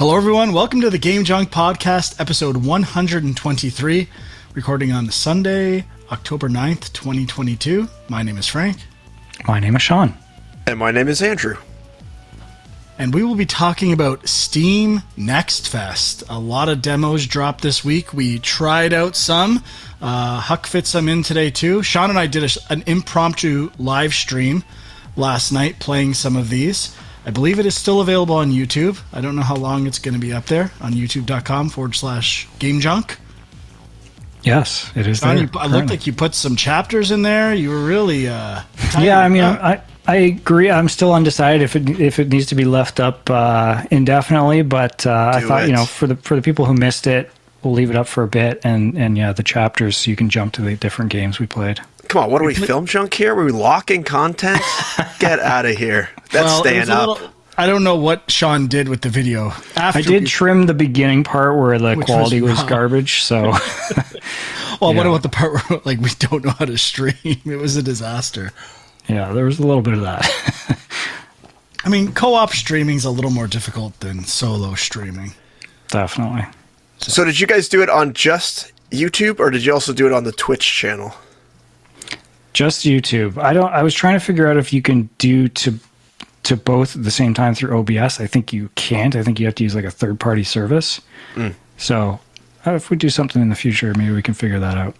Hello, everyone. Welcome to the Game Junk Podcast, episode 123, recording on Sunday, October 9th, 2022. My name is Frank. My name is Sean. And my name is Andrew. And we will be talking about Steam Next Fest. A lot of demos dropped this week. We tried out some. Huck fit some in today, too. Sean and I did an impromptu live stream last night playing some of these. I believe it is still available on YouTube. I don't know how long it's going to be up there on youtube.com/GameJunk. Yes, it is Sean, there. I looked like you put some chapters in there. You were really... Yeah, I mean, I agree. I'm still undecided if it needs to be left up indefinitely, but I thought, for the people who missed it, we'll leave it up for a bit, and yeah, the chapters, so you can jump to the different games we played. Come on, what are we, film junk here? Were we locking content? Get out of here. That's staying up. I don't know what Sean did with the video. I did trim the beginning part where the quality was garbage, so... Well, what about the part where we don't know how to stream? It was a disaster. Yeah, there was a little bit of that. I mean, co-op streaming is a little more difficult than solo streaming. Definitely. So did you guys do it on just YouTube, or did you also do it on the Twitch channel? Just YouTube. I was trying to figure out if you can do to both at the same time through OBS. I think you can't. I think you have to use a third-party service. So if we do something in the future, maybe we can figure that out.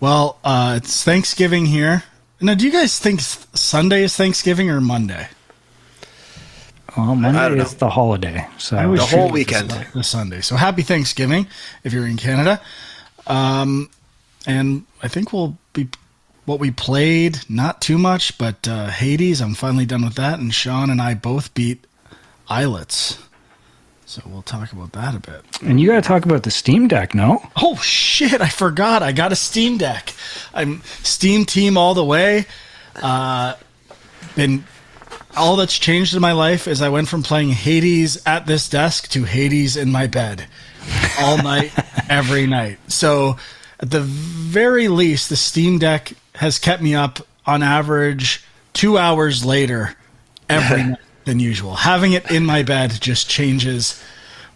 Well, it's Thanksgiving here. Now, do you guys think Sunday is Thanksgiving or Monday? Well, Monday is the holiday. So the whole weekend. The Sunday. So happy Thanksgiving if you're in Canada. And I think we'll be what we played, not too much, but Hades, I'm finally done with that. And Sean and I both beat Islets. So we'll talk about that a bit. And you got to talk about the Steam Deck, no? Oh, shit, I forgot. I got a Steam Deck. I'm Steam team all the way. And all that's changed in my life is I went from playing Hades at this desk to Hades in my bed. All night, every night. So... at the very least, the Steam Deck has kept me up on average 2 hours later every night than usual. Having it in my bed just changes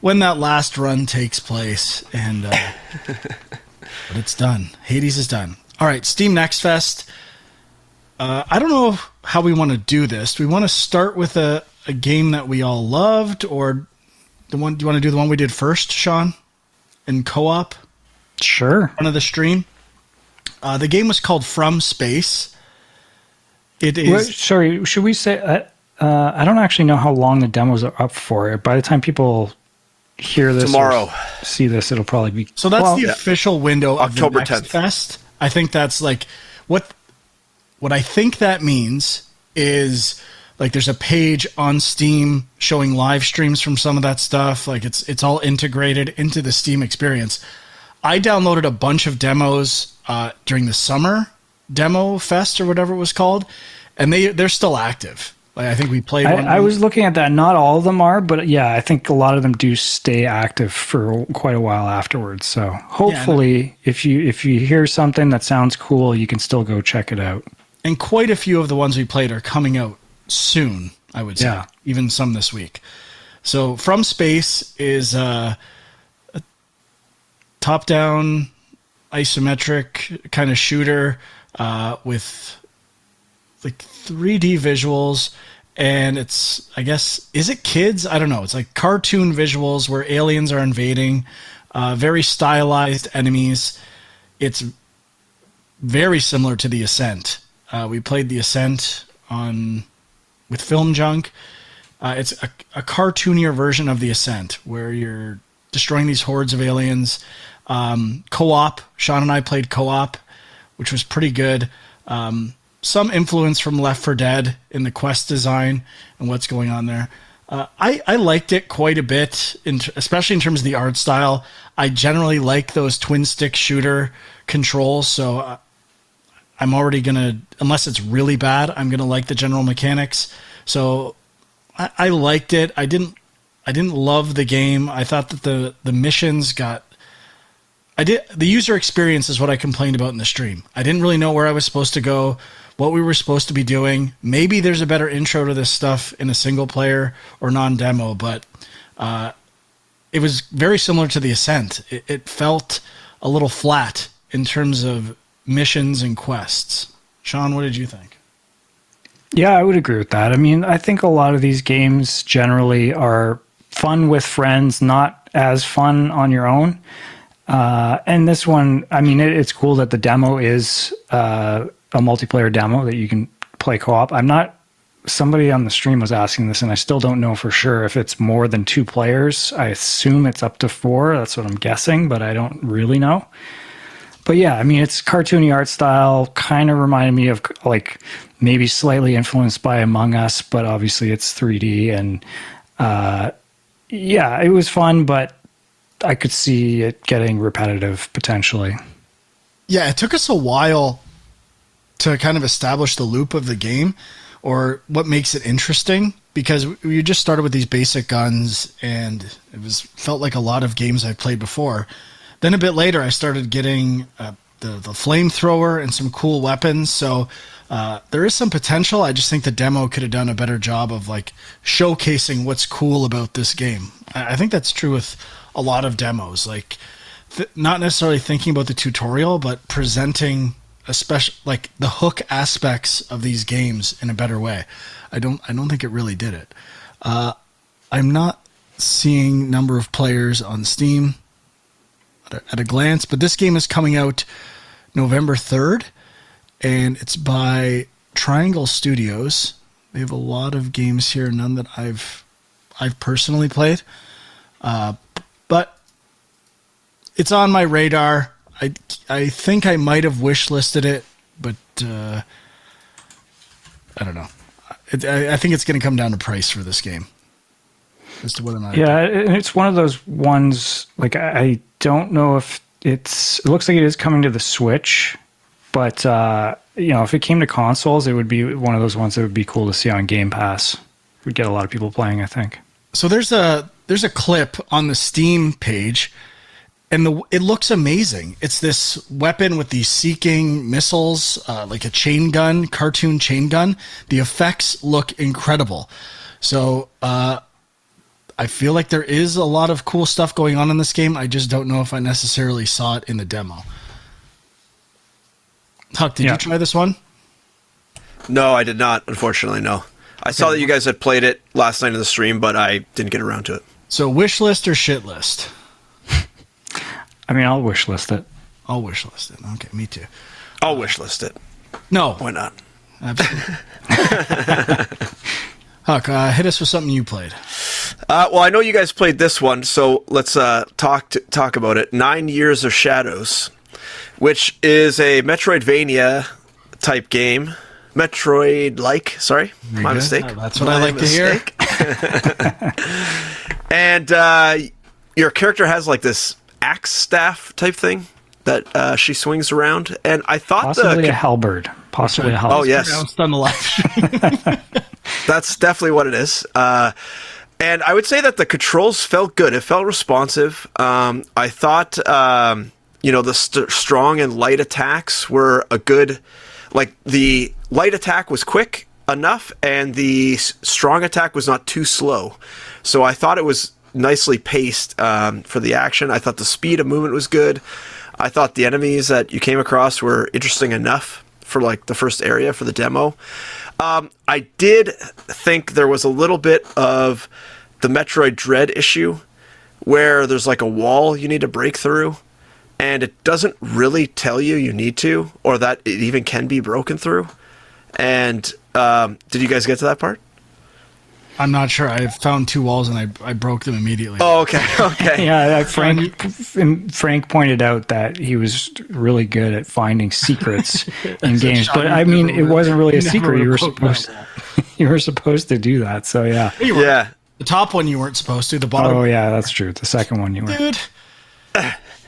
when that last run takes place. And but it's done. Hades is done. All right, Steam Next Fest. I don't know how we want to do this. Do we want to start with a game that we all loved, or do you want to do the one we did first, Sean, in co-op? Sure. Front of the stream. The game was called From Space. It is. Wait, sorry, should we say? I don't actually know how long the demos are up for. By the time people hear this, tomorrow, see this, it'll probably be. So that's the official window of October the Next 10th. Fest. I think that's what I think that means is there's a page on Steam showing live streams from some of that stuff. It's all integrated into the Steam experience. I downloaded a bunch of demos during the summer demo fest or whatever it was called, and they're still active. I think we played one. I was looking at that. Not all of them are, but yeah, I think a lot of them do stay active for quite a while afterwards. So hopefully, if you hear something that sounds cool, you can still go check it out. And quite a few of the ones we played are coming out soon, I would say. Yeah. Even some this week. So From Space is top-down, isometric kind of shooter with 3D visuals, and it's, I guess, is it kids? I don't know. It's cartoon visuals where aliens are invading, very stylized enemies. It's very similar to The Ascent. We played The Ascent with Film Junk. It's a cartoonier version of The Ascent where you're destroying these hordes of aliens. Co-op. Sean and I played co-op, which was pretty good. Some influence from Left 4 Dead in the quest design and what's going on there. I liked it quite a bit, especially in terms of the art style. I generally like those twin stick shooter controls, so I'm already gonna, unless it's really bad, I'm gonna like the general mechanics. So I liked it. I didn't love the game. I thought that the missions got The user experience is what I complained about in the stream. I didn't really know where I was supposed to go, what we were supposed to be doing. Maybe there's a better intro to this stuff in a single player or non-demo, but it was very similar to the Ascent. It felt a little flat in terms of missions and quests. Sean, what did you think? Yeah, I would agree with that. I mean, I think a lot of these games generally are fun with friends, not as fun on your own. And this one, I mean, it's cool that the demo is a multiplayer demo that you can play co-op. Somebody on the stream was asking this, and I still don't know for sure if it's more than 2 players. I assume it's up to 4. That's what I'm guessing, but I don't really know. But yeah, I mean, it's cartoony art style, kind of reminded me of like maybe slightly influenced by Among Us, but obviously it's 3D. And yeah, it was fun, but I could see it getting repetitive potentially. Yeah, it took us a while to kind of establish the loop of the game or what makes it interesting, because we just started with these basic guns and it felt like a lot of games I've played before. Then a bit later, I started getting the flamethrower and some cool weapons. So there is some potential. I just think the demo could have done a better job of like showcasing what's cool about this game. I think that's true with a lot of demos. Like not necessarily thinking about the tutorial, but presenting like the hook aspects of these games in a better way. I don't think it really did it. I'm not seeing number of players on Steam at a glance, but this game is coming out November 3rd, and it's by Triangle Studios. They have a lot of games here, none that I've personally played, but it's on my radar. I think I might have wishlisted it, but I don't know. I think it's going to come down to price for this game. As to whether or not it's one of those ones, like I don't know if it looks like it is coming to the Switch, but if it came to consoles, it would be one of those ones that would be cool to see on Game Pass. We'd get a lot of people playing, I think. So there's a clip on the Steam page, and it looks amazing. It's this weapon with these seeking missiles, like a chain gun, cartoon chain gun. The effects look incredible. So I feel like there is a lot of cool stuff going on in this game. I just don't know if I necessarily saw it in the demo. Huck, did you try this one? No, I did not, unfortunately, no. I saw that you guys had played it last night in the stream, but I didn't get around to it. So wish list or shit list? I mean, I'll wish list it. I'll wish list it. Okay, me too. I'll wish list it. No. Why not? Absolutely. Huck, hit us with something you played. Well, I know you guys played this one, so let's talk about it. 9 Years of Shadows, which is a Metroidvania type game. Metroid-like, sorry, my mistake. That's what I like to hear. And your character has like this axe staff type thing that she swings around, and I thought possibly a halberd. Possibly a halberd. Oh yes, on the live stream. That's definitely what it is. And I would say that the controls felt good. It felt responsive. I thought, the strong and light attacks were a good. Like the light attack was quick enough, and the strong attack was not too slow. So I thought it was nicely paced for the action. I thought the speed of movement was good. I thought the enemies that you came across were interesting enough for like the first area for the demo. I did think there was a little bit of the Metroid Dread issue where there's like a wall you need to break through, and it doesn't really tell you need to, or that it even can be broken through. And did you guys get to that part? I'm not sure. I found 2 walls and I broke them immediately. Oh, okay. Yeah, Frank pointed out that he was really good at finding secrets in games, but I mean, it wasn't really a secret. You were supposed to do that. So yeah. Yeah. The top one you weren't supposed to. The bottom. Oh yeah, that's true. The second one you were. Dude.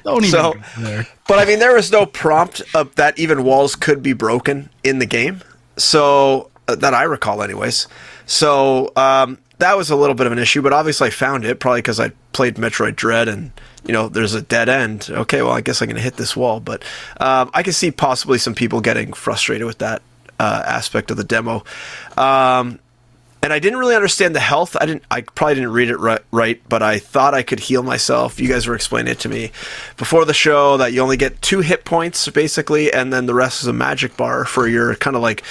Don't even go there. But I mean, there was no prompt of that even walls could be broken in the game. So that I recall anyways. So that was a little bit of an issue, but obviously I found it, probably because I played Metroid Dread and, there's a dead end. Okay, well, I guess I'm going to hit this wall. But I can see possibly some people getting frustrated with that aspect of the demo. And I didn't really understand the health. I probably didn't read it right, but I thought I could heal myself. You guys were explaining it to me before the show that you only get 2 hit points, basically, and then the rest is a magic bar for your kind of like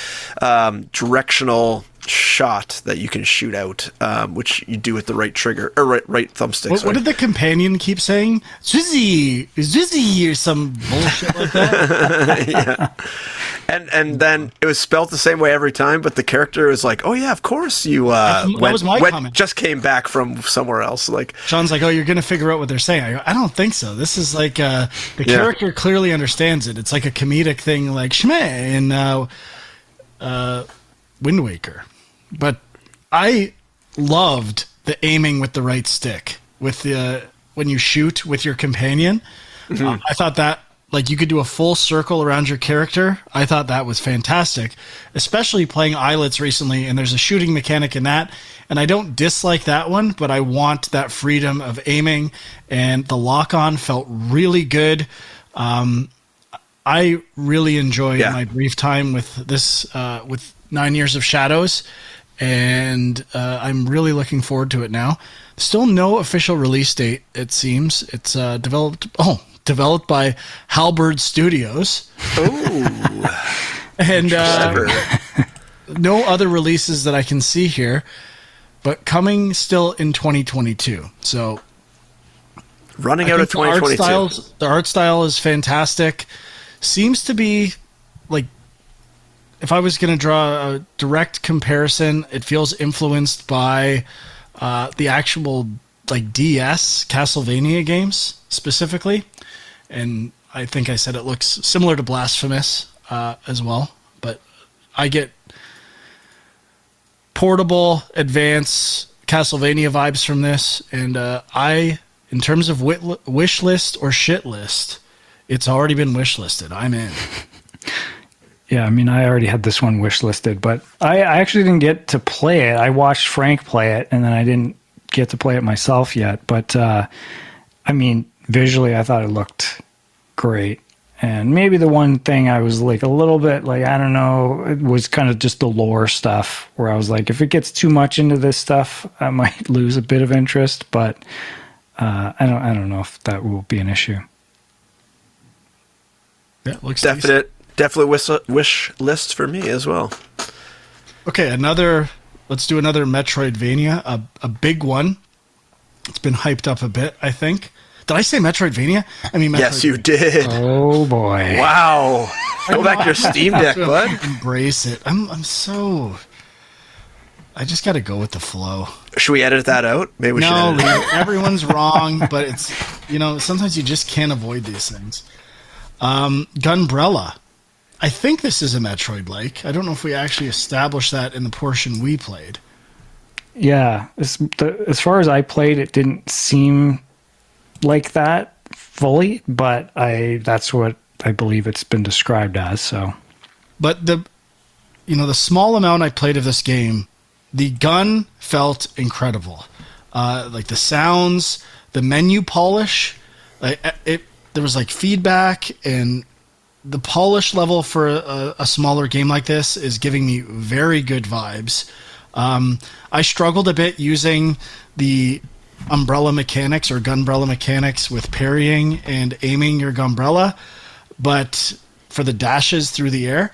directional shot that you can shoot out, which you do with the right trigger, or right thumbstick. What did the companion keep saying? Zwizzy, or some bullshit like that? Yeah. And then it was spelled the same way every time, but the character was like, "Oh yeah, of course you that was my comment. Just came back from somewhere else." Like Sean's like, "Oh, you're gonna figure out what they're saying." I go, "I don't think so. This is like the character clearly understands it. It's like a comedic thing, like Shmeh in Wind Waker." But I loved the aiming with the right stick with the when you shoot with your companion. I thought that like you could do a full circle around your character. I thought that was fantastic, especially playing Islets recently. And there's a shooting mechanic in that, and I don't dislike that one, but I want that freedom of aiming. And the lock on felt really good. I really enjoyed my brief time with this with 9 Years of Shadows. And I'm really looking forward to it now. Still no official release date, it seems. It's developed by Halberd Studios. oh, and no other releases that I can see here, but coming still in 2022. So running out of 2022. The art style is fantastic. Seems to be like, if I was going to draw a direct comparison, it feels influenced by the actual like DS Castlevania games specifically. And I think I said it looks similar to Blasphemous as well. But I get portable, advanced Castlevania vibes from this. And in terms of wish list or shit list, it's already been wish listed. I'm in. Yeah, I mean, I already had this one wish listed, but I actually didn't get to play it. I watched Frank play it, and then I didn't get to play it myself yet. But, I mean, visually, I thought it looked great. And maybe the one thing I was like a little bit like, I don't know, it was kind of just the lore stuff where I was like, if it gets too much into this stuff, I might lose a bit of interest. But I don't know if that will be an issue. Yeah, looks Definitely wish list for me as well. Okay, let's do another Metroidvania, a big one. It's been hyped up a bit, I think. Did I say Metroidvania? I mean, yes, you did. Oh boy! Wow, go back to your Steam Deck, bud. Embrace it. I just got to go with the flow. Should we edit that out? Maybe we should. No, everyone's wrong, but it's sometimes you just can't avoid these things. Gunbrella. I think this is a Metroid-like. I don't know if we actually established that in the portion we played. Yeah, as far as I played, it didn't seem like that fully, but that's what I believe it's been described as. So, but the small amount I played of this game, the gun felt incredible. Like the sounds, the menu polish, there was like feedback, and the polish level for a smaller game like this is giving me very good vibes. I struggled a bit using the umbrella mechanics or gunbrella mechanics with parrying and aiming your gunbrella, but for the dashes through the air.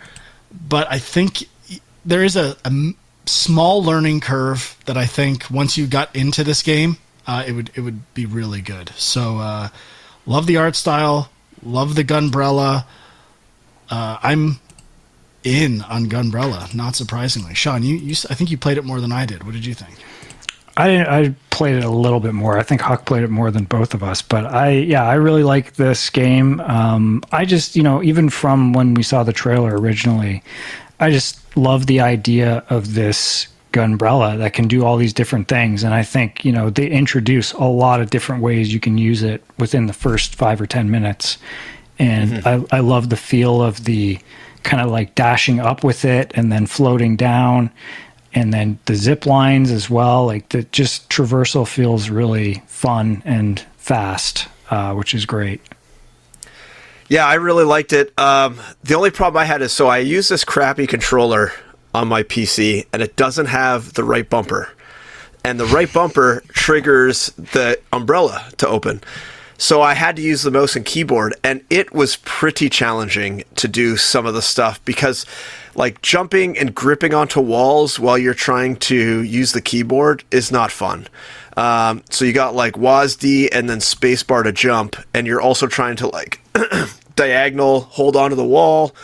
But I think there is a small learning curve that I think once you got into this game, it would be really good. So love the art style, love the gunbrella. I'm in on Gunbrella, not surprisingly. Sean, I think you played it more than I did. What did you think? I played it a little bit more. I think Huck played it more than both of us, but I really like this game. I just, even from when we saw the trailer originally, I just love the idea of this Gunbrella that can do all these different things. And I think, they introduce a lot of different ways you can use it within the first 5 or 10 minutes. And I love the feel of the kind of like dashing up with it and then floating down. and then the zip lines as well. Like the just traversal feels really fun and fast, which is great. Yeah, I really liked it. The only problem I had is, so I use this crappy controller on my PC, and it doesn't have the right bumper. And the right bumper triggers the umbrella to open. So I had to use the mouse and keyboard, and it was pretty challenging to do some of the stuff because like jumping and gripping onto walls while you're trying to use the keyboard is not fun. So you got like WASD and then spacebar to jump, and you're also trying to like diagonal hold onto the wall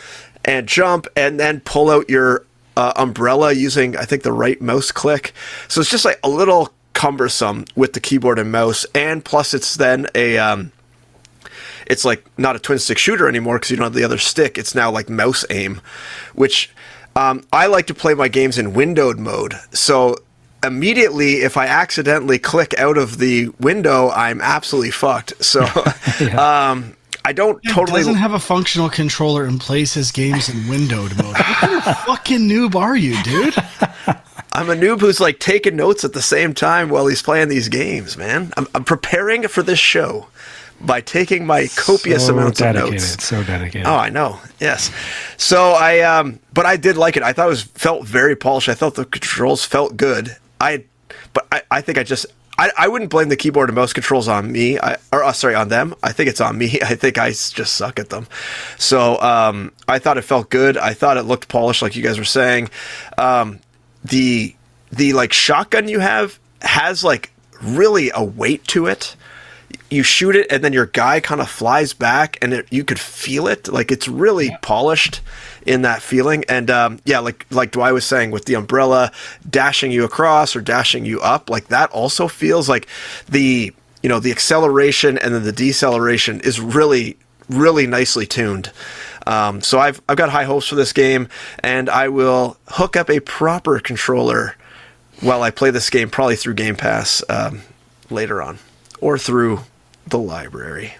and jump and then pull out your umbrella using, I think, the right mouse click. So it's just like a little cumbersome with the keyboard and mouse, and plus it's then it's like not a twin stick shooter anymore because you don't have the other stick. It's now like mouse aim, which I like to play my games in windowed mode. So immediately if I accidentally click out of the window, I'm absolutely fucked. So I don't totally doesn't have a functional controller and plays his games in windowed mode. What kind of fucking noob are you, dude? I'm a noob who's like taking notes at the same time while he's playing these games, man. I'm preparing for this show by taking my copious amounts of notes. So dedicated. Oh, I know. Yes. So but I did like it. I thought felt very polished. I thought the controls felt good. I wouldn't blame the keyboard and mouse controls on me, on them. I think it's on me. I think I just suck at them. So I thought it felt good. I thought it looked polished, like you guys were saying. The like shotgun you have has like really a weight to it. You shoot it and then your guy kind of flies back, and you could feel it. Like it's really polished in that feeling. And like Dwight was saying, with the umbrella dashing you across or dashing you up, like that also feels like the acceleration and then the deceleration is really, really nicely tuned. So I've got high hopes for this game, and I will hook up a proper controller while I play this game, probably through Game Pass later on, or through the library.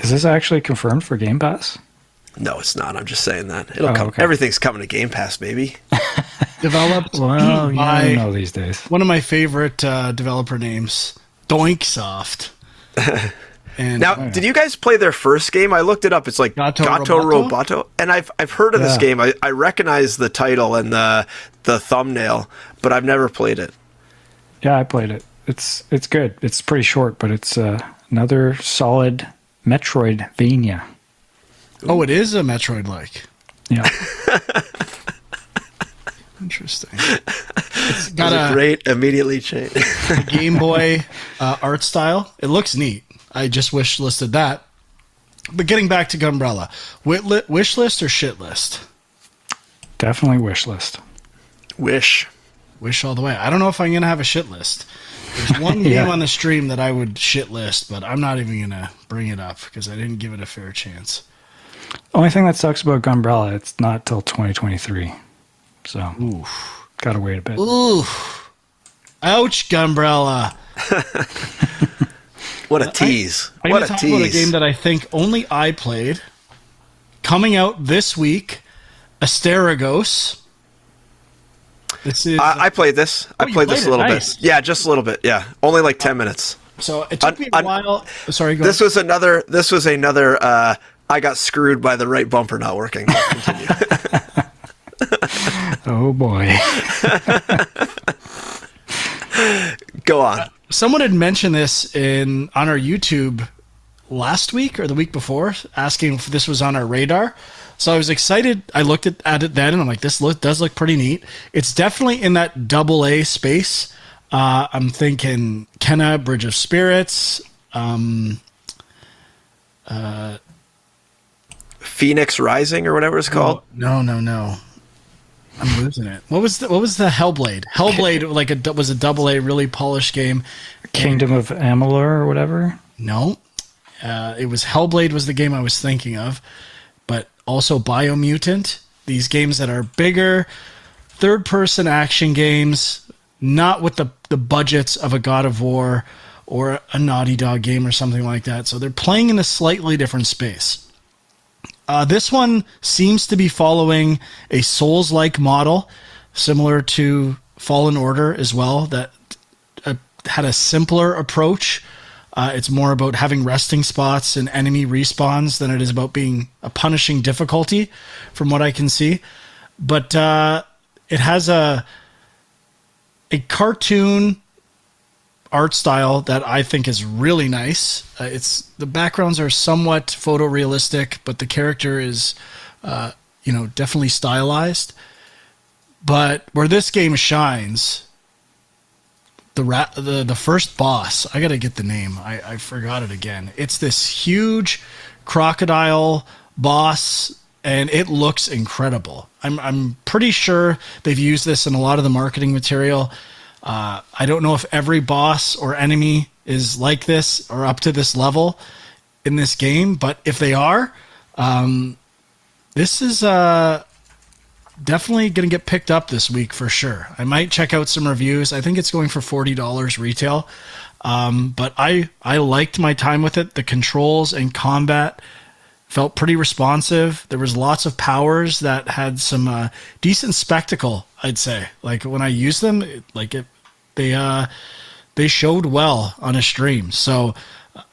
Is this actually confirmed for Game Pass? No, it's not. I'm just saying that. It'll come. Okay. Everything's coming to Game Pass, baby. Developed Well, by you know these days. one of my favorite developer names, Doinksoft. And Now, did you guys play their first game? I looked it up. It's like Gato Gato Roboto? Roboto, and I've heard of this game. I recognize the title and the thumbnail, but I've never played it. Yeah, I played it. It's good. It's pretty short, but it's another solid Metroidvania. oh, it is a Metroid-like. Yeah. Interesting. It's got That's a great immediately change. Game Boy art style. It looks neat. I just wish listed that. But getting back to Gunbrella, wish list or shit list? Definitely wish list. Wish all the way. I don't know if I'm going to have a shit list. There's one game on the stream that I would shit list, but I'm not even going to bring it up because I didn't give it a fair chance. Only thing that sucks about Gunbrella, it's not till 2023. So, gotta wait a bit. Ooh. Ouch, Gunbrella. What a tease. I'm What going a to talk about a tease. game that I think only I played. Coming out this week, Asterigos. This is I played this. I you played this played a little it. Nice. bit. Yeah, just a little bit. Yeah, only like 10 minutes. so it took me a while. Sorry, go This ahead. was another. I got screwed by the right bumper not working. Continue. Oh boy. Go on. Someone had mentioned this on our YouTube last week or the week before, asking if this was on our radar. So I was excited. I looked at it then, and I'm like, this does look pretty neat. It's definitely in that AA space. I'm thinking Kenna, Bridge of Spirits, Phoenix Rising or whatever it's called. No. I'm losing it. What was the Hellblade? Hellblade was a AA really polished game. Kingdom of Amalur or whatever. No, it was Hellblade was the game I was thinking of, but also Biomutant. These games that are bigger, third-person action games, not with the budgets of a God of War or a Naughty Dog game or something like that. So they're playing in a slightly different space. This one seems to be following a Souls-like model. similar to Fallen Order as well, that had a simpler approach. It's more about having resting spots and enemy respawns than it is about being a punishing difficulty, from what I can see. But it has a cartoon art style that I think is really nice. The backgrounds are somewhat photorealistic, but the character is, definitely stylized. But where this game shines, the first boss, I gotta get the name. I forgot it again. It's this huge crocodile boss, and it looks incredible. I'm pretty sure they've used this in a lot of the marketing material. I don't know if every boss or enemy is like this or up to this level in this game, but if they are, this is definitely going to get picked up this week for sure. I might check out some reviews. I think it's going for $40 retail. But I liked my time with it. The controls and combat felt pretty responsive. There was lots of powers that had some decent spectacle, I'd say. Like when I used them, they showed well on a stream. So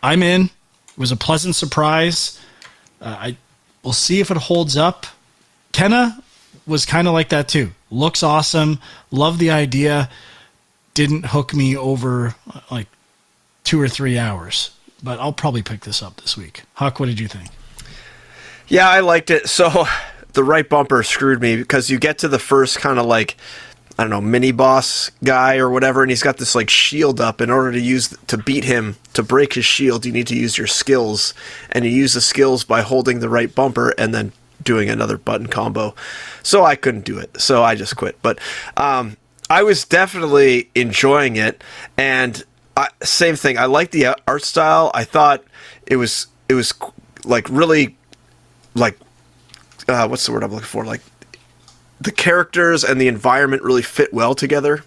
I'm in. It was a pleasant surprise. We'll see if it holds up. Kenna was kind of like that too. Looks awesome. Love the idea. Didn't hook me over like 2 or 3 hours. But I'll probably pick this up this week. Huck, what did you think? Yeah, I liked it. So the right bumper screwed me because you get to the first kind of like, I don't know, mini boss guy or whatever, and he's got this like shield up. In order to beat him, to break his shield, you need to use your skills, and you use the skills by holding the right bumper and then doing another button combo. So I couldn't do it, so I just quit. But I was definitely enjoying it, and same thing. I liked the art style. I thought it was like really like what's the word I'm looking for? Like the characters and the environment really fit well together.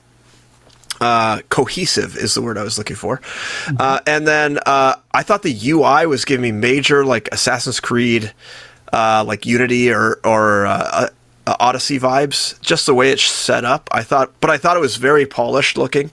Cohesive is the word I was looking for. Mm-hmm. And then I thought the UI was giving me major like Assassin's Creed, like Unity or Odyssey vibes. Just the way it's set up, I thought it was very polished looking.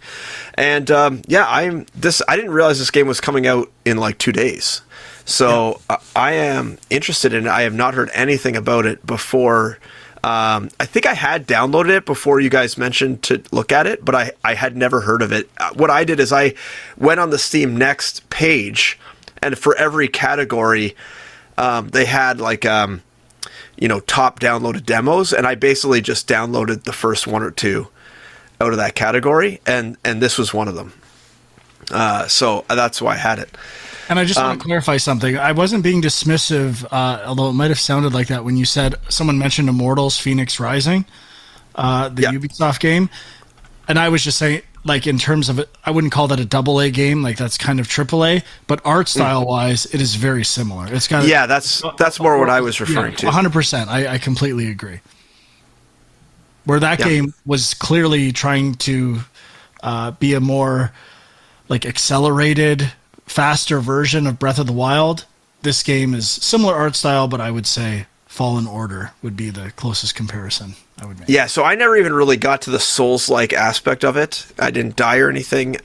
And I didn't realize this game was coming out in like 2 days. So yeah. I am interested in it. I have not heard anything about it before. I think I had downloaded it before you guys mentioned to look at it, but I had never heard of it. What I did is I went on the Steam Next page, and for every category, they had like, top downloaded demos, and I basically just downloaded the first 1 or 2 out of that category, and this was one of them. So that's why I had it. And I just want to clarify something. I wasn't being dismissive, although it might have sounded like that when you said someone mentioned Immortals Phoenix Rising, Ubisoft game. And I was just saying, like, in terms of it, I wouldn't call that a AA game. Like, that's kind of AAA. But art style-wise, it is very similar. It's got that's more what I was referring to. 100%. I completely agree. Where that game was clearly trying to be a more, like, accelerated, faster version of Breath of the Wild. This game is similar art style, but I would say Fallen Order would be the closest comparison I would make. Yeah, so I never even really got to the Souls-like aspect of it. I didn't die or anything,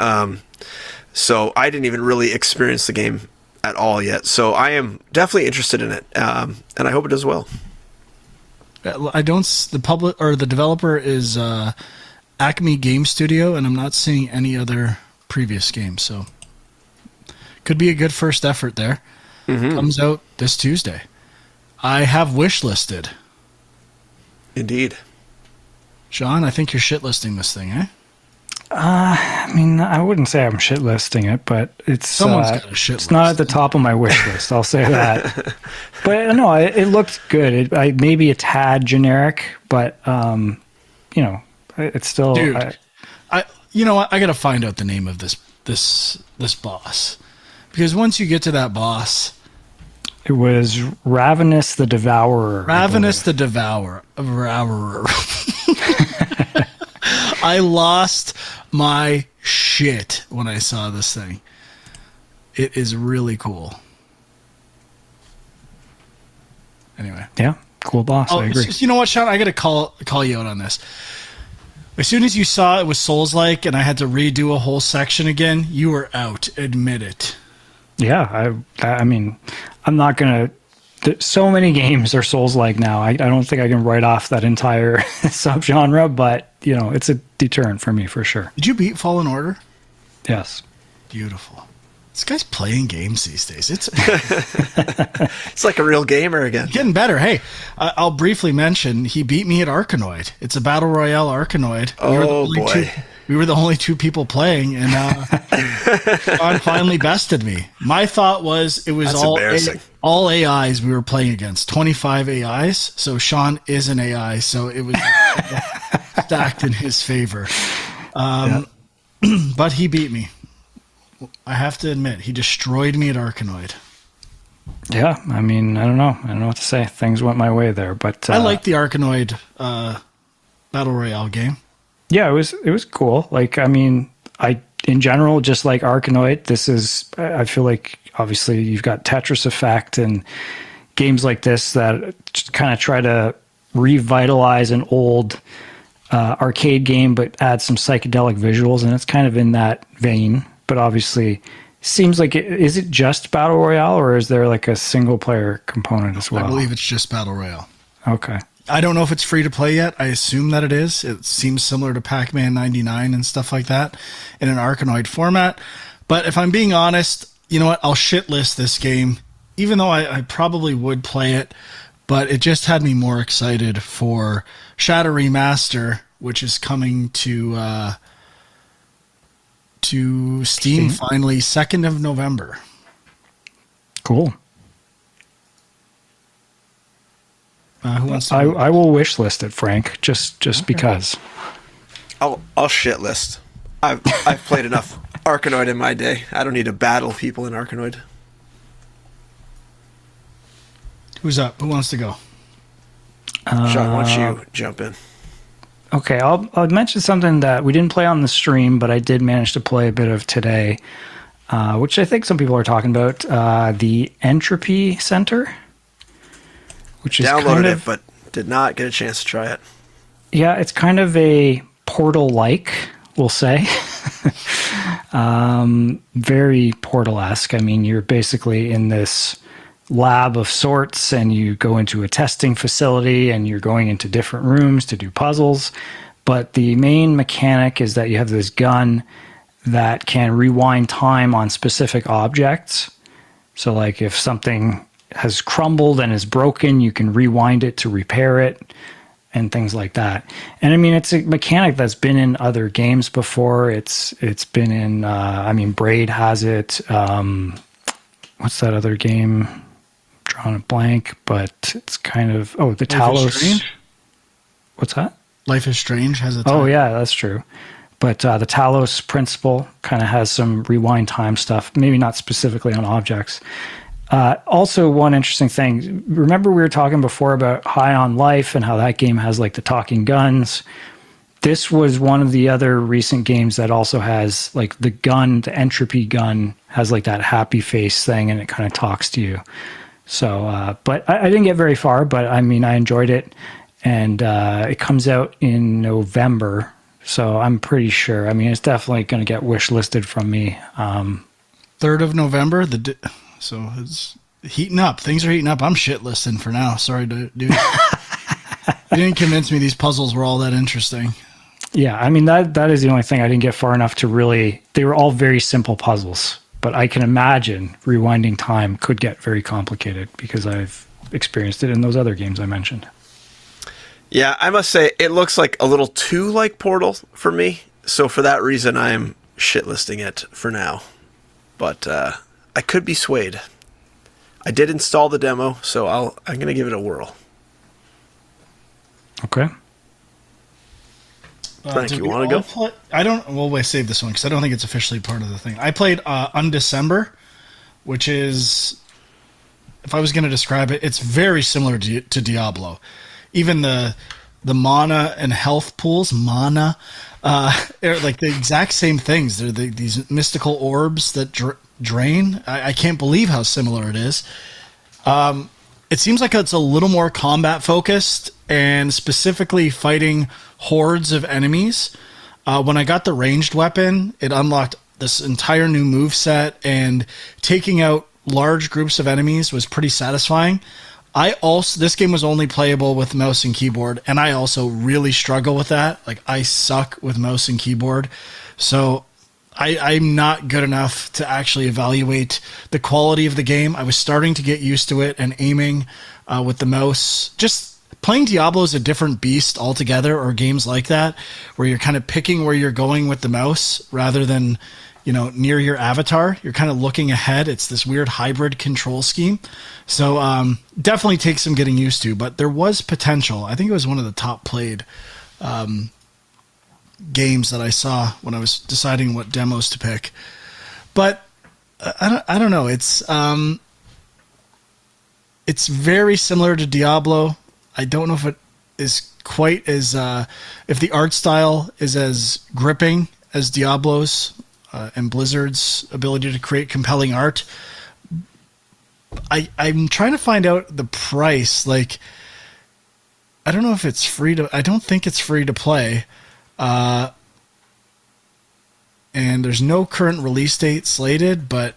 so I didn't even really experience the game at all yet. So I am definitely interested in it, and I hope it does well. The developer is Acme Game Studio, and I'm not seeing any other previous games, so could be a good first effort there. Mm-hmm. Comes out this Tuesday. I have wish listed. Indeed. Sean, I think you're shit listing this thing, eh? I mean, I wouldn't say I'm shit listing it, but someone's got a shit list. It's not at the top of my wish list. I'll say that. But no, it looked good. It maybe a tad generic, but it's still. Dude, you know what? I got to find out the name of this boss. Because once you get to that boss... It was Ravenous the Devourer. Ravenous the Devourer. I lost my shit when I saw this thing. It is really cool. Anyway. Yeah, cool boss. I agree. You know what, Sean? I got to call you out on this. As soon as you saw it was Souls-like and I had to redo a whole section again, you were out. Admit it. Yeah, I mean, I'm not gonna. So many games are Souls-like now. I don't think I can write off that entire subgenre, but it's a deterrent for me for sure. Did you beat Fallen Order? Yes. Beautiful. This guy's playing games these days. It's It's like a real gamer again. getting better. Hey, I'll briefly mention he beat me at Arkanoid. It's a battle royale Arkanoid. Oh, boy. We were the only two people playing, and Sean finally bested me. My thought was it was That's embarrassing. all AIs we were playing against, 25 AIs. So Sean is an AI, so it was stacked in his favor. But he beat me. I have to admit, he destroyed me at Arkanoid. Yeah, I mean, I don't know what to say. Things went my way there, but I like the Arkanoid battle royale game. yeah, it was cool. Like, I mean, in general, just like Arkanoid, I feel like obviously you've got Tetris Effect and games like this that kind of try to revitalize an old arcade game, but add some psychedelic visuals, and it's kind of in that vein. But obviously, seems like is it just battle royale, or is there like a single player component as well? I believe it's just battle royale. Okay. I don't know if it's free to play yet. I assume that it is. It seems similar to Pac-Man 99 and stuff like that in an Arkanoid format. But if I'm being honest, you know what? I'll shit list this game, even though I probably would play it. But it just had me more excited for Shadow Remaster, which is coming to Steam finally, 2nd of November. Cool. Who wants to? I will wish list it, Frank, just because. I'll shit list. I've played enough Arkanoid in my day. I don't need to battle people in Arkanoid. Who's up? Who wants to go? Sean, why don't you jump in? Okay, I'll mention something that we didn't play on the stream, but I did manage to play a bit of today, which I think some people are talking about. The Entropy Center, which is Downloaded it, but did not get a chance to try it. Yeah, it's kind of a Portal-like, we'll say. Very Portal-esque. I mean, you're basically in this lab of sorts, and you go into a testing facility, and you're going into different rooms to do puzzles. But the main mechanic is that you have this gun that can rewind time on specific objects. So, like, if something has crumbled and is broken, you can rewind it to repair it and things like that. And I mean, it's a mechanic that's been in other games before. It's been in, I mean, Braid has it. What's that other game? Drawing a blank, but it's kind of, the Talos. What's that? Life is Strange has a Oh, yeah, that's true. But the Talos principle kind of has some rewind time stuff, maybe not specifically on objects. Also, one interesting thing, remember we were talking before about High on Life and how that game has like the talking guns. This was one of the other recent games that also has like the gun, the entropy gun has like that happy face thing, and it kind of talks to you. So, but I didn't get very far, but I mean, I enjoyed it, and it comes out in November. So I'm pretty sure. I mean, it's definitely going to get wish listed from me. 3rd of November. So it's heating up. Things are heating up. I'm shit listing for now. Sorry, dude. You didn't convince me these puzzles were all that interesting. Yeah, I mean, that is the only thing I didn't get far enough to really. They were all very simple puzzles, but I can imagine rewinding time could get very complicated because I've experienced it in those other games I mentioned. Yeah, I must say it looks like a little too like Portal for me. So for that reason, I'm shitlisting it for now. But I could be swayed. I did install the demo, so I'm going to give it a whirl. Okay. Frank, you want to go? I don't. Well, wait, save this one because I don't think it's officially part of the thing. I played Undecember, which is, if I was going to describe it, it's very similar to Diablo. Even the mana and health pools, are like the exact same things. They're these mystical orbs that drain. I can't believe how similar it is. it seems like it's a little more combat focused and specifically fighting hordes of enemies. When I got the ranged weapon, it unlocked this entire new move set, and taking out large groups of enemies was pretty satisfying. This game was only playable with mouse and keyboard, and I also really struggle with that. Like, I suck with mouse and keyboard, so I'm not good enough to actually evaluate the quality of the game. I was starting to get used to it and aiming with the mouse. Just playing Diablo is a different beast altogether, or games like that, where you're kind of picking where you're going with the mouse rather than, near your avatar. You're kind of looking ahead. It's this weird hybrid control scheme. So definitely takes some getting used to, but there was potential. I think it was one of the top played games that I saw when I was deciding what demos to pick. But I don't know. It's very similar to Diablo. I don't know if it is quite as if the art style is as gripping as Diablo's and Blizzard's ability to create compelling art. I'm trying to find out the price. Like, I don't know if it's free to. I don't think it's free to play. And there's no current release date slated, but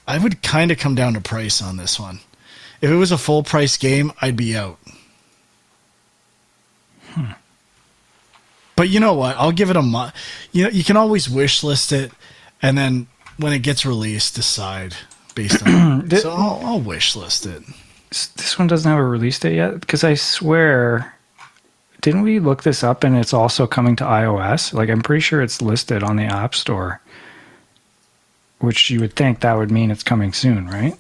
I would kind of come down to price on this one. If it was a full price game, I'd be out. But you know what? I'll give it a month. You can always wish list it, and then when it gets released, decide based on. So I'll wish list it. This one doesn't have a release date yet, because I swear, didn't we look this up and it's also coming to iOS? Like, I'm pretty sure it's listed on the App Store, which you would think that would mean it's coming soon, right?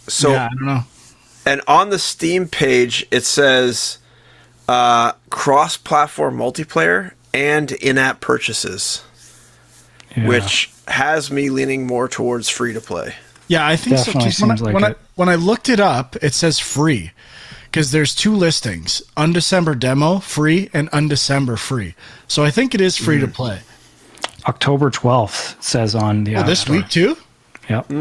So yeah, I don't know. And on the Steam page, it says cross-platform multiplayer and in-app purchases, which has me leaning more towards free-to-play. Yeah, I think Definitely so. seems like it. When I looked it up, it says free, because there's two listings: Undecember demo free and Undecember free. So I think it is free to play. October 12th says on the App This Store. week too. Yep.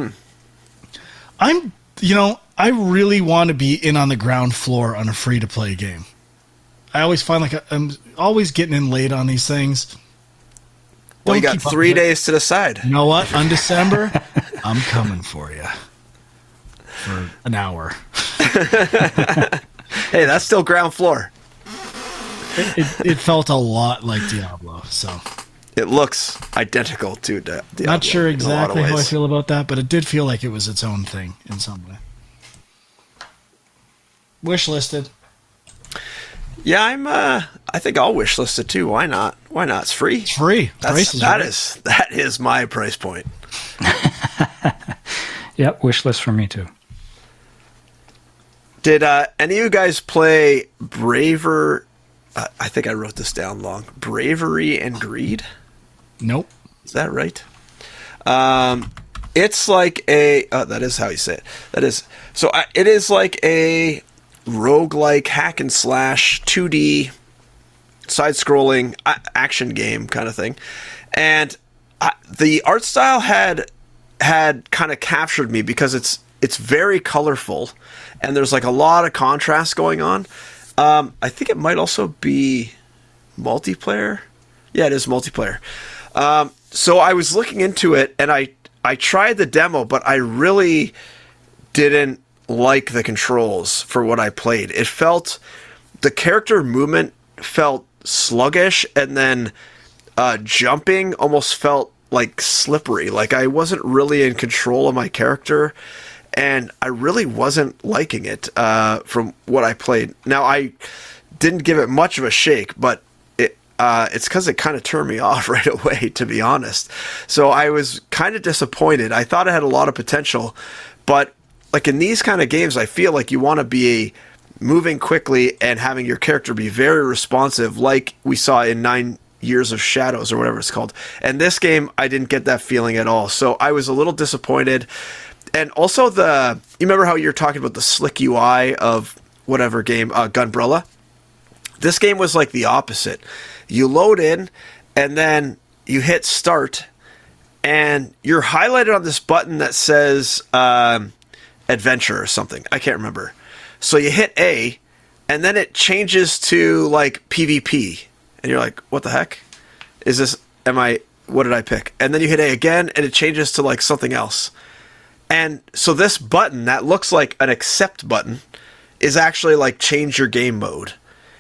I really want to be in on the ground floor on a free to play game. I always find like I'm always getting in late on these things. Well, you Don't got keep up 3 with it. days to decide. You know what? Undecember, I'm coming for you for an hour. Hey, that's still ground floor. It felt a lot like Diablo, so It looks identical to Diablo. not sure in a lot of exactly how I ways. feel about that, but it did feel like it was its own thing in some way. Wish listed. Yeah, I think I'll wishlist it too. Why not? Why not? It's free. It's free. Price is right. That is my price point. Yep, wish list for me too. Did any of you guys play Braver? I think I wrote this down long. Bravery and Greed. Nope. Is that right? It's like a. That is how you say it. That is. So it is like a roguelike hack and slash 2D side-scrolling action game kind of thing, and the art style had kind of captured me because it's very colorful and there's like a lot of contrast going on. I think it might also be multiplayer. Yeah, it is multiplayer. So I was looking into it and I tried the demo, but I really didn't like the controls for what I played. It felt, the character movement felt sluggish, and then jumping almost felt like slippery. Like I wasn't really in control of my character, and I really wasn't liking it from what I played. Now, I didn't give it much of a shake, but it's because it kind of turned me off right away, to be honest. So I was kind of disappointed. I thought it had a lot of potential, but like in these kind of games, I feel like you want to be moving quickly and having your character be very responsive, like we saw in 9 Years of Shadows or whatever it's called. And this game, I didn't get that feeling at all. So I was a little disappointed. And also you remember how you're talking about the slick UI of whatever game, Gunbrella? This game was like the opposite. You load in and then you hit start and you're highlighted on this button that says adventure or something. I can't remember. So you hit A, and then it changes to like PvP, and you're like, what the heck? Is this? What did I pick? And then you hit A again, and it changes to like something else. And so this button that looks like an accept button is actually like change your game mode.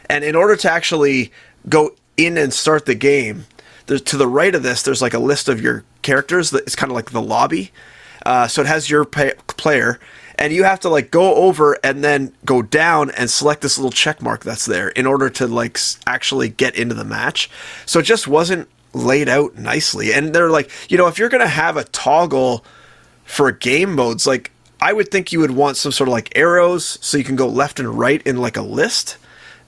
And in order to actually go in and start the game, to the right of this, there's like a list of your characters. It's kind of like the lobby. So it has your player, and you have to like go over and then go down and select this little check mark that's there in order to like actually get into the match. So it just wasn't laid out nicely. And they're like, if you're going to have a toggle for game modes, like I would think you would want some sort of like arrows so you can go left and right in like a list,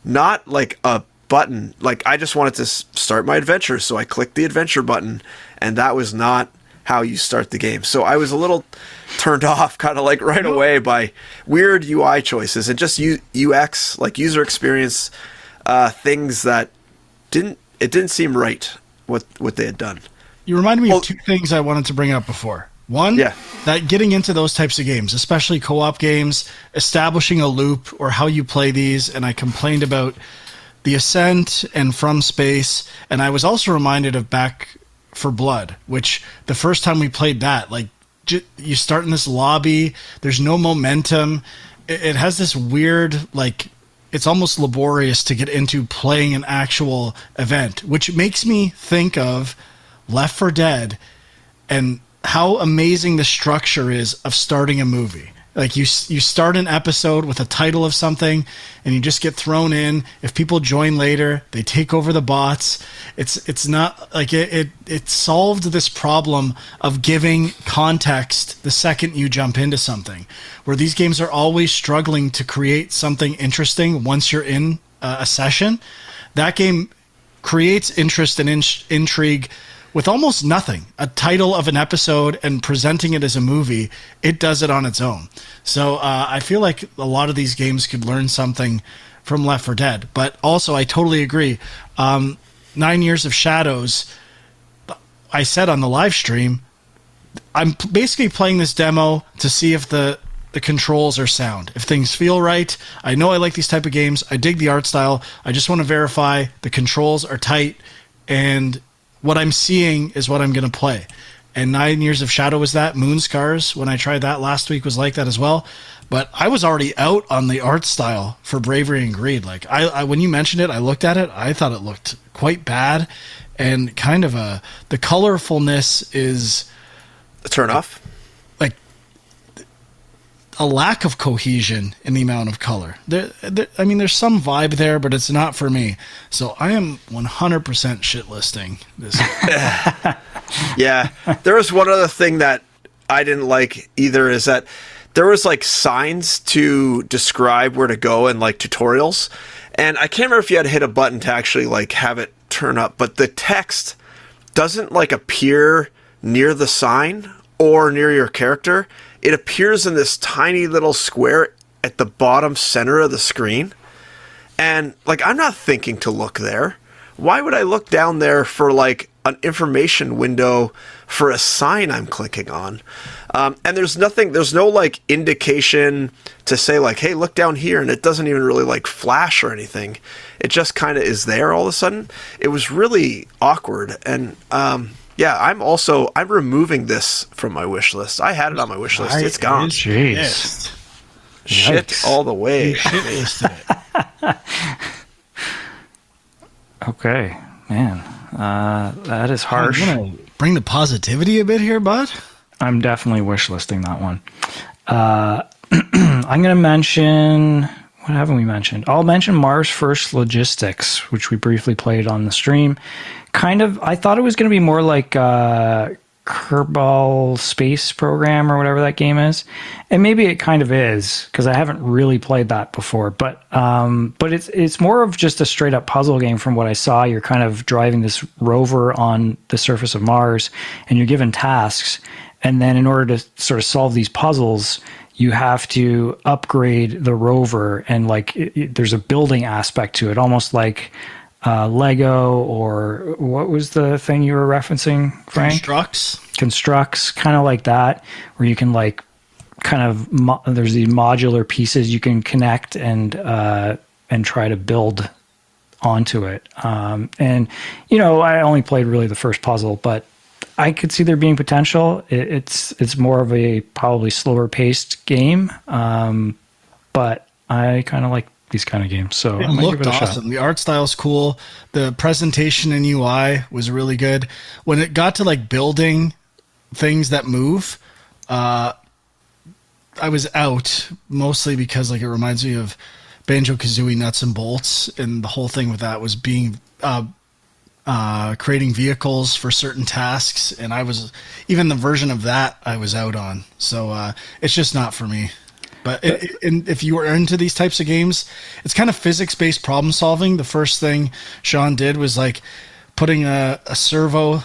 not like a button. Like I just wanted to start my adventure, so I clicked the adventure button, and that was not how you start the game. So I was a little turned off kind of like right away by weird UI choices and just UX, like user experience, things that didn't seem right what they had done. You reminded me of two things I wanted to bring up before. One, that getting into those types of games, especially co-op games, establishing a loop or how you play these, and I complained about the Ascent and From Space, and I was also reminded of Back for Blood, which the first time we played that, like you start in this lobby, there's no momentum, it has this weird, like it's almost laborious to get into playing an actual event, which makes me think of Left 4 Dead and how amazing the structure is of starting a movie. Like you start an episode with a title of something, and you just get thrown in. If people join later, they take over the bots. It's not like it solved this problem of giving context the second you jump into something, where these games are always struggling to create something interesting once you're in a session. That game creates interest and intrigue with almost nothing. A title of an episode and presenting it as a movie, it does it on its own. So I feel like a lot of these games could learn something from Left 4 Dead. But also, I totally agree. 9 Years of Shadows, I said on the live stream, I'm basically playing this demo to see if the controls are sound, if things feel right. I know I like these type of games. I dig the art style. I just want to verify the controls are tight, and what I'm seeing is what I'm going to play. And 9 Years of Shadow was that. Moonscars, when I tried that last week, was like that as well. But I was already out on the art style for Bravery and Greed. Like I when you mentioned it, I looked at it. I thought it looked quite bad, and kind of the colorfulness is a turn off. Like a lack of cohesion in the amount of color. I mean, there's some vibe there, but it's not for me. So I am 100% shit listing this. Yeah. There was one other thing that I didn't like either, is that there was like signs to describe where to go and like tutorials. And I can't remember if you had to hit a button to actually like have it turn up, but the text doesn't like appear near the sign or near your character. It appears in this tiny little square at the bottom center of the screen. And like, I'm not thinking to look there. Why would I look down there for like an information window for a sign I'm clicking on? And there's no like indication to say like, hey, look down here. And it doesn't even really like flash or anything. It just kind of is there all of a sudden. It was really awkward. And, yeah, I'm removing this from my wish list. I had it on my wish list. It's gone. Jeez. Shit all the way. Shit listed it. Okay, man. That is harsh. I'm gonna bring the positivity a bit here, bud. I'm definitely wish listing that one. I'm going to mention... What haven't we mentioned? I'll mention Mars First Logistics, which we briefly played on the stream. I thought it was going to be more like Kerbal Space Program or whatever that game is. And maybe it kind of is, because I haven't really played that before. But it's more of just a straight up puzzle game from what I saw. You're kind of driving this rover on the surface of Mars, and you're given tasks. And then in order to sort of solve these puzzles, you have to upgrade the rover, and like there's a building aspect to it, almost like Lego, or what was the thing you were referencing, Frank? Constructs, kind of like that, where you can like kind of there's these modular pieces you can connect and try to build onto it. And I only played really the first puzzle, but I could see there being potential. It's more of a probably slower paced game, but I kind of like these kind of games, so It I might give looked it a awesome. shot. The art style's cool. The presentation and UI was really good. When it got to like building things that move, I was out mostly because like it reminds me of Banjo-Kazooie Nuts and Bolts, and the whole thing with that was being creating vehicles for certain tasks, and I was even the version of that I was out on. So it's just not for me. But and if you were into these types of games, it's kind of physics-based problem solving. The first thing Sean did was like putting a servo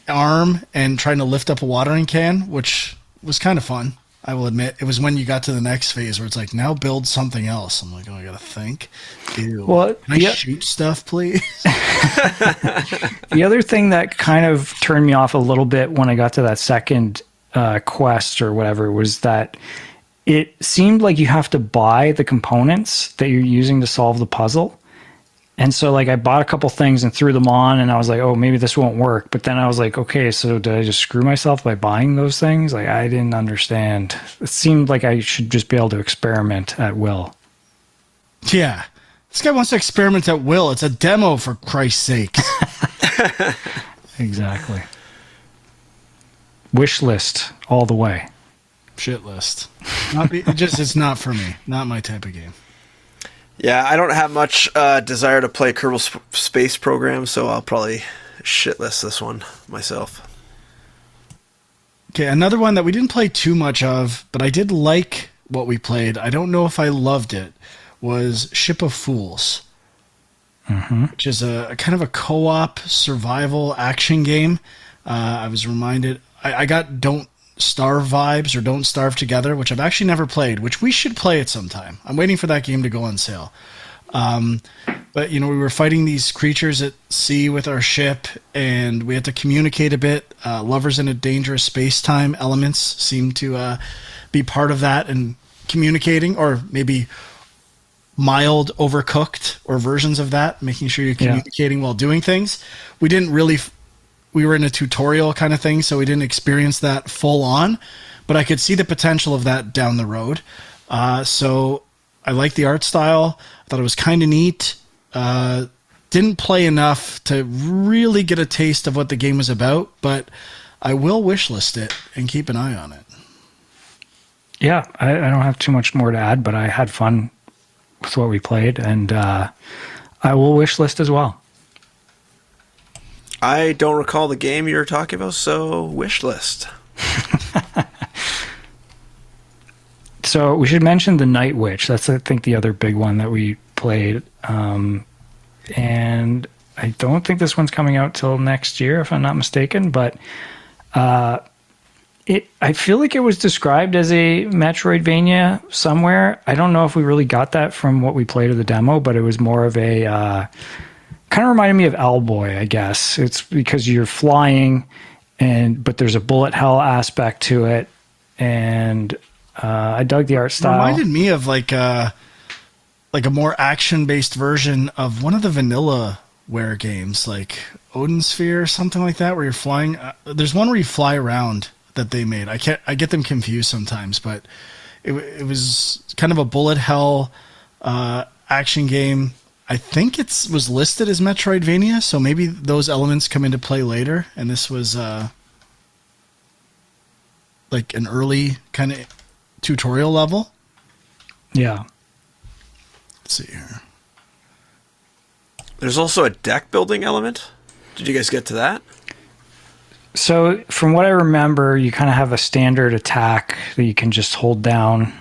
arm and trying to lift up a watering can, which was kind of fun. I will admit. It was when you got to the next phase where it's like, now build something else. I'm like, oh, I gotta think. Ew. Well, Can I shoot stuff, please? The other thing that kind of turned me off a little bit when I got to that second quest or whatever was that it seemed like you have to buy the components that you're using to solve the puzzle. And so like I bought a couple things and threw them on, and I was like, oh, maybe this won't work. But then I was like, okay, so did I just screw myself by buying those things? Like, I didn't understand. It seemed like I should just be able to experiment at will. Yeah. This guy wants to experiment at will. It's a demo, for Christ's sake. Exactly. Wish list all the way. Shit list. It's not for me. Not my type of game. Yeah, I don't have much desire to play Kerbal Space Program, so I'll probably shitlist this one myself. Okay, another one that we didn't play too much of, but I did like what we played. I don't know if I loved it. Was Ship of Fools, which is a kind of a co-op survival action game. I was reminded. I got Don't Starve vibes, or Don't Starve Together, which I've actually never played, which we should play at some time. I'm waiting for that game to go on sale. But, we were fighting these creatures at sea with our ship, and we had to communicate a bit. Lovers in a Dangerous Space-Time elements seem to be part of that, and communicating, or maybe mild Overcooked or versions of that, making sure you're communicating while doing things. We were in a tutorial kind of thing, so we didn't experience that full on, but I could see the potential of that down the road. So I liked the art style. I thought it was kind of neat. Didn't play enough to really get a taste of what the game was about, but I will wishlist it and keep an eye on it. Yeah, I don't have too much more to add, but I had fun with what we played, and I will wishlist as well. I don't recall the game you're talking about, so wish list. So we should mention the Night Witch. That's, I think, the other big one that we played. And I don't think this one's coming out till next year, if I'm not mistaken. But I feel like it was described as a Metroidvania somewhere. I don't know if we really got that from what we played of the demo, but it was more of a... kind of reminded me of Owlboy, I guess. It's because you're flying, but there's a bullet hell aspect to it, and I dug the art style. It reminded me of like a more action-based version of one of the Vanillaware games, like Odin Sphere or something like that, where you're flying. There's one where you fly around that they made. I get them confused sometimes, but it was kind of a bullet hell action game. I think it was listed as Metroidvania, so maybe those elements come into play later, and this was like an early kind of tutorial level. Yeah. Let's see here. There's also a deck building element. Did you guys get to that? So from what I remember, you kind of have a standard attack that you can just hold down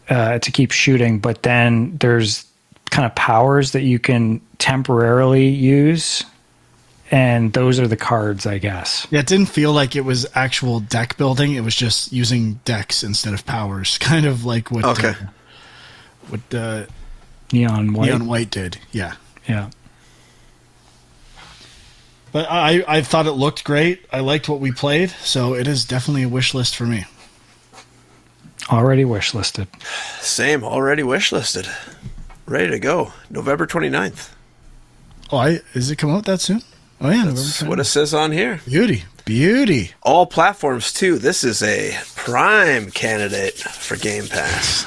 to keep shooting, but then there's kind of powers that you can temporarily use, and those are the cards, I guess. Yeah, it didn't feel like it was actual deck building. It was just using decks instead of powers, kind of like what what, Neon White did. Yeah. Yeah. But I thought it looked great. I liked what we played, so it is definitely a wish list for me. Already wish listed. Same, already wish listed. Ready to go. November 29th. Oh, is it come out that soon? Oh yeah, That's what it says on here. Beauty. All platforms too. This is a prime candidate for Game Pass.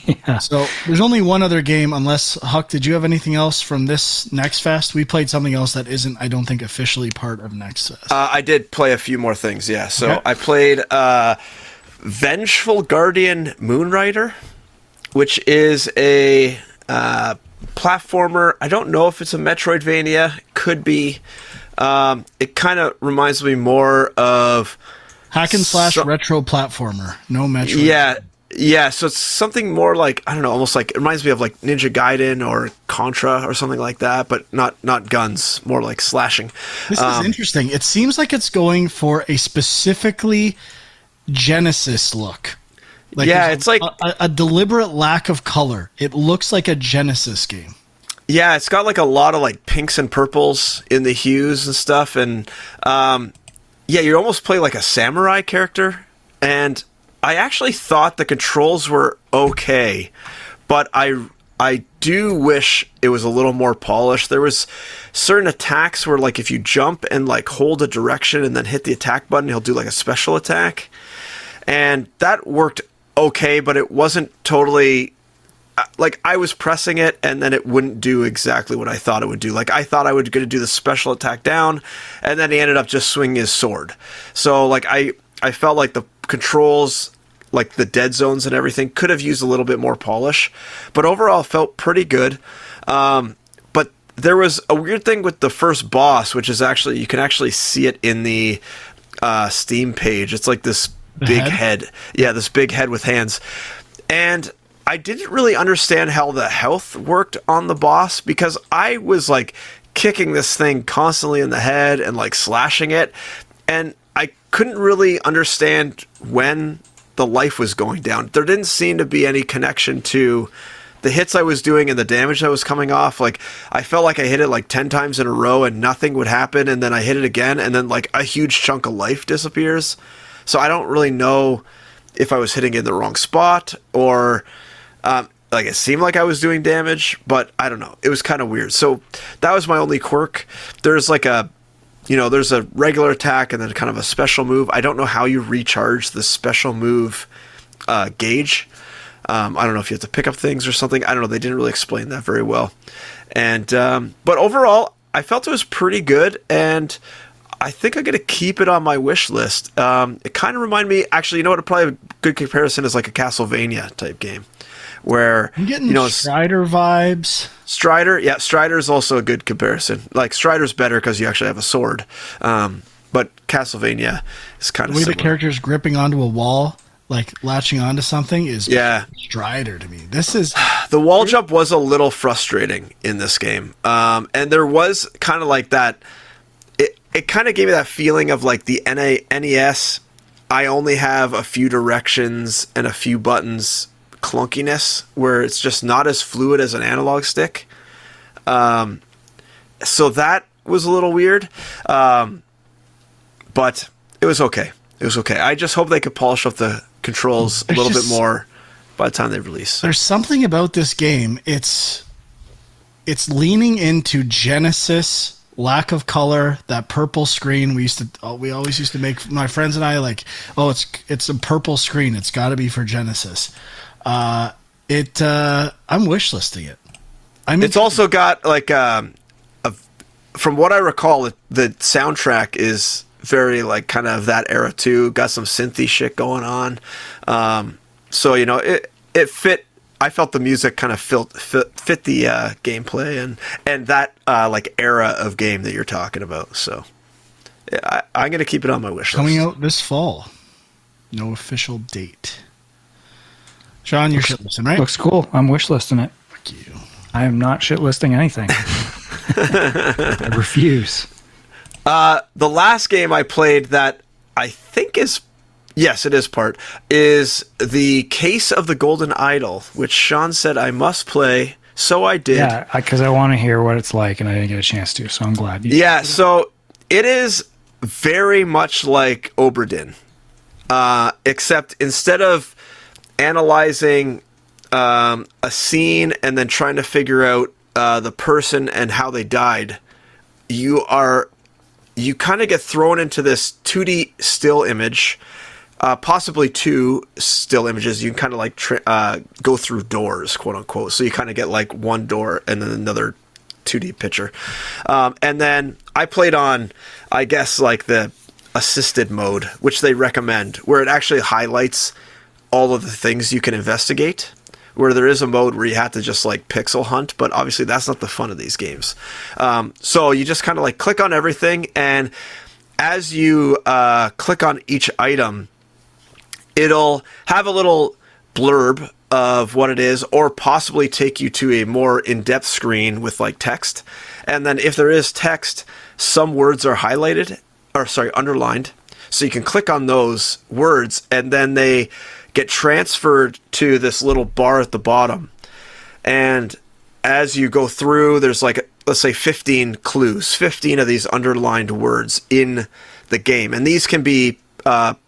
Yeah. So there's only one other game, unless Huck, did you have anything else from this Next Fest? We played something else that isn't, I don't think, officially part of Next Fest. I did play a few more things, yeah. So Okay. I played Vengeful Guardian Moonrider, which is a platformer. I don't know if it's a Metroidvania. Could be. It kind of reminds me more of Hack and slash retro platformer. No Metro. Yeah, so it's something more like, I don't know, almost like, it reminds me of like Ninja Gaiden or Contra or something like that, but not guns, more like slashing. This is interesting. It seems like it's going for a specifically Genesis look. Yeah, it's like a deliberate lack of color. It looks like a Genesis game. Yeah, it's got like a lot of like pinks and purples in the hues and stuff, and yeah, you almost play like a samurai character. And I actually thought the controls were okay, but I do wish it was a little more polished. There was certain attacks where like if you jump and like hold a direction and then hit the attack button, he'll do like a special attack, and that worked okay, but it wasn't totally. Like, I was pressing it, and then it wouldn't do exactly what I thought it would do. Like, I thought I was going to do the special attack down, and then he ended up just swinging his sword. So, like, I felt like the controls, like the dead zones and everything, could have used a little bit more polish. But overall, it felt pretty good. But there was a weird thing with the first boss, which is actually, you can actually see it in the Steam page. It's like this big head. Yeah, this big head with hands. And I didn't really understand how the health worked on the boss, because I was like kicking this thing constantly in the head and like slashing it, and I couldn't really understand when the life was going down. There didn't seem to be any connection to the hits I was doing and the damage that was coming off. Like, I felt like I hit it like 10 times in a row and nothing would happen, and then I hit it again and then like a huge chunk of life disappears. So I don't really know if I was hitting it in the wrong spot or like it seemed like I was doing damage, but I don't know. It was kind of weird. So that was my only quirk. There's like there's a regular attack and then kind of a special move. I don't know how you recharge the special move gauge. I don't know if you have to pick up things or something. I don't know. They didn't really explain that very well. And but overall, I felt it was pretty good, and I think I'm going to keep it on my wish list. It kind of reminded me, actually, you know what? Probably a good comparison is like a Castlevania type game, where I'm getting Strider vibes. Strider is also a good comparison. Like, Strider's better because you actually have a sword, but Castlevania is kind of the way similar. the character's gripping onto a wall, like latching onto something, is Strider to me. This is the wall jump was a little frustrating in this game, and there was kind of like that. It kind of gave me that feeling of like the NES. I only have a few directions and a few buttons clunkiness, where it's just not as fluid as an analog stick. So that was a little weird, but it was okay. I just hope they could polish up the controls a little bit more by the time they release. There's something about this game. It's leaning into Genesis. Lack of color, that purple screen. We always used to make, my friends and I, like, oh, it's a purple screen. It's got to be for Genesis. I'm wish listing it. It's also got like from what I recall, the soundtrack is very like kind of that era too. Got some synthy shit going on. So it fit. I felt the music kind of fit the gameplay and that like era of game that you're talking about. So yeah, I'm going to keep it on my wish list. Coming out this fall. No official date. Sean, you're shit listing, right? Looks cool. I'm wish listing it. Fuck you. I am not shit listing anything. I refuse. The last game I played that I think is... Yes, it is the Case of the Golden Idol, which Sean said I must play, so I did. Yeah, because I want to hear what it's like, and I didn't get a chance to, so I'm glad. So It is very much like Oberdin, except instead of analyzing a scene and then trying to figure out the person and how they died, you kind of get thrown into this 2D still image, possibly two still images. You can kind of like go through doors, quote unquote. So you kind of get like one door and then another 2D picture. And then I played on, I guess, like the assisted mode, which they recommend, where it actually highlights all of the things you can investigate, where there is a mode where you have to just like pixel hunt, but obviously that's not the fun of these games. So you just kind of like click on everything, and as you click on each item, it'll have a little blurb of what it is, or possibly take you to a more in-depth screen with like text. And then if there is text, some words are highlighted, or sorry, underlined. So you can click on those words, and then they get transferred to this little bar at the bottom. And as you go through, there's like, let's say 15 clues, 15 of these underlined words in the game. And these can be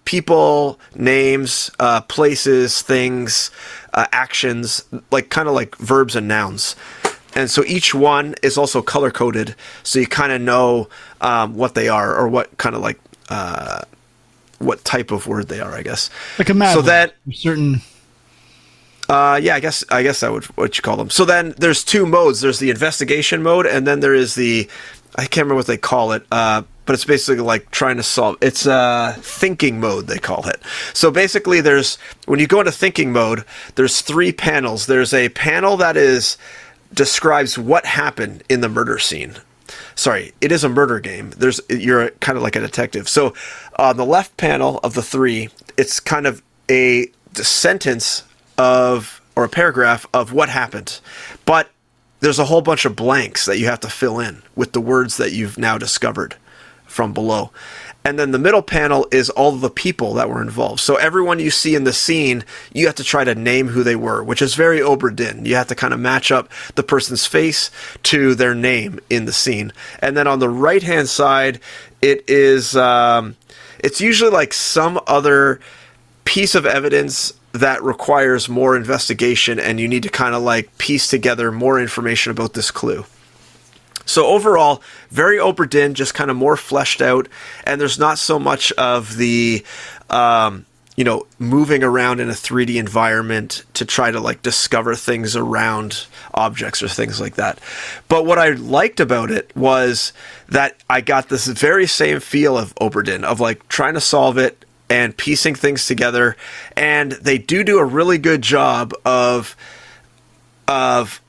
people, names, places, things, actions, like kind of like verbs and nouns. And so each one is also color coded, so you kind of know what they are, or what kind of like what type of word they are, I guess. Like a map. So that certain. yeah, I guess that would what you call them. So then there's two modes. There's the investigation mode, and then there is the, I can't remember what they call it, but it's basically like trying to solve. It's thinking mode, they call it. So basically, when you go into thinking mode, there's 3 panels. There's a panel that describes what happened in the murder scene. Sorry, it is a murder game. You're kind of like a detective. So on the left panel of the 3, it's kind of a sentence or a paragraph of what happened. But there's a whole bunch of blanks that you have to fill in with the words that you've now discovered from below. And then the middle panel is all of the people that were involved. So everyone you see in the scene, you have to try to name who they were, which is very Oberdin. You have to kind of match up the person's face to their name in the scene. And then on the right-hand side, it is, it's usually like some other piece of evidence that requires more investigation, and you need to kind of like piece together more information about this clue. So overall, very Oberdin, just kind of more fleshed out, and there's not so much of the, moving around in a 3D environment to try to like discover things around objects or things like that. But what I liked about it was that I got this very same feel of Oberdin, of like trying to solve it and piecing things together, and they do a really good job of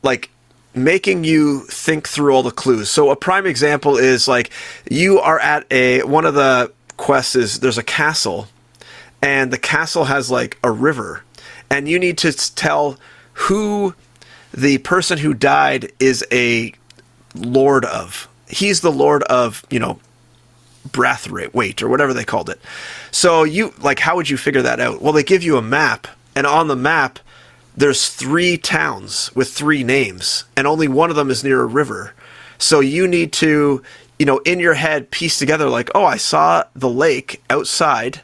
like making you think through all the clues. So a prime example is like you are at one of the quests is there's a castle, and the castle has like a river, and you need to tell who the person who died is a lord of. He's the lord of, Brathwaite or whatever they called it. So how would you figure that out? Well, they give you a map, and on the map there's 3 towns with 3 names, and only one of them is near a river. So you need to, in your head piece together like, oh, I saw the lake outside,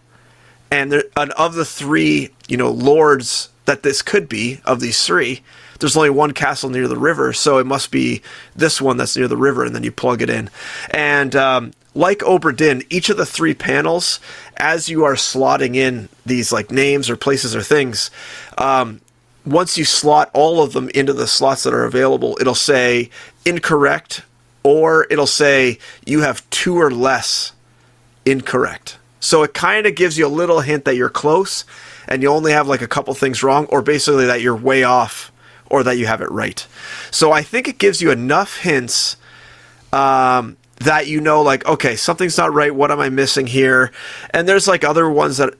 and of the 3, lords that this could be, of these 3, there's only one castle near the river, so it must be this one that's near the river, and then you plug it in. And like Oberdin, each of the 3 panels, as you are slotting in these like names or places or things, once you slot all of them into the slots that are available, it'll say incorrect, or it'll say you have 2 or less incorrect. So it kind of gives you a little hint that you're close, and you only have like a couple things wrong, or basically that you're way off, or that you have it right. So I think it gives you enough hints that like, okay, something's not right. What am I missing here? And there's like other ones that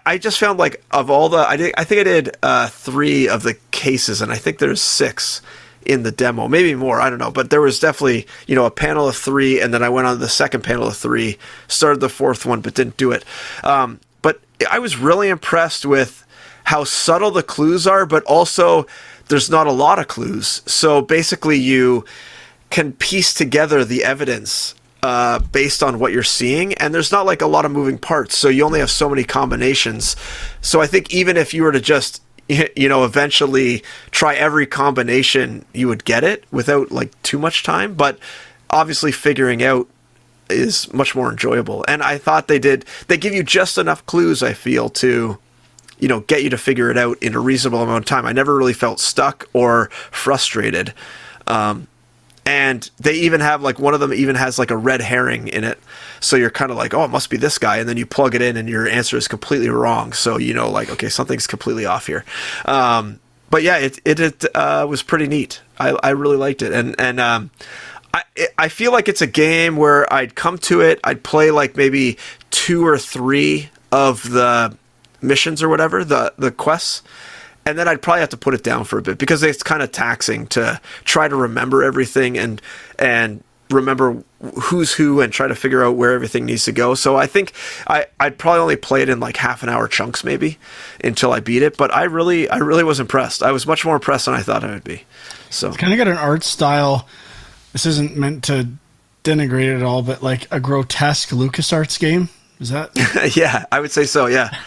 I just found like of all the, I think I did 3 of the cases, and I think there's 6 in the demo, maybe more, I don't know. But there was definitely, a panel of 3, and then I went on to the second panel of 3, started the 4th one, but didn't do it. But I was really impressed with how subtle the clues are, but also there's not a lot of clues. So basically you can piece together the evidence based on what you're seeing, and there's not like a lot of moving parts, so you only have so many combinations. So I think even if you were to just eventually try every combination, you would get it without like too much time, but obviously figuring out is much more enjoyable. And I thought they give you just enough clues, I feel, to get you to figure it out in a reasonable amount of time. I never really felt stuck or frustrated. And they even have like, one of them even has like a red herring in it. So you're kind of like, oh, it must be this guy. And then you plug it in and your answer is completely wrong. So, like, okay, something's completely off here. But yeah, it was pretty neat. I really liked it. And I feel like it's a game where I'd come to it, I'd play like maybe 2 or 3 of the missions or whatever, the quests, and then I'd probably have to put it down for a bit because it's kind of taxing to try to remember everything and remember who's who and try to figure out where everything needs to go. So I think I'd probably only play it in like half-an-hour chunks maybe until I beat it. But I really was impressed. I was much more impressed than I thought I would be. So It's kind of got an art style. This isn't meant to denigrate it at all, but like a grotesque LucasArts game. Is that? Yeah, I would say so. Yeah.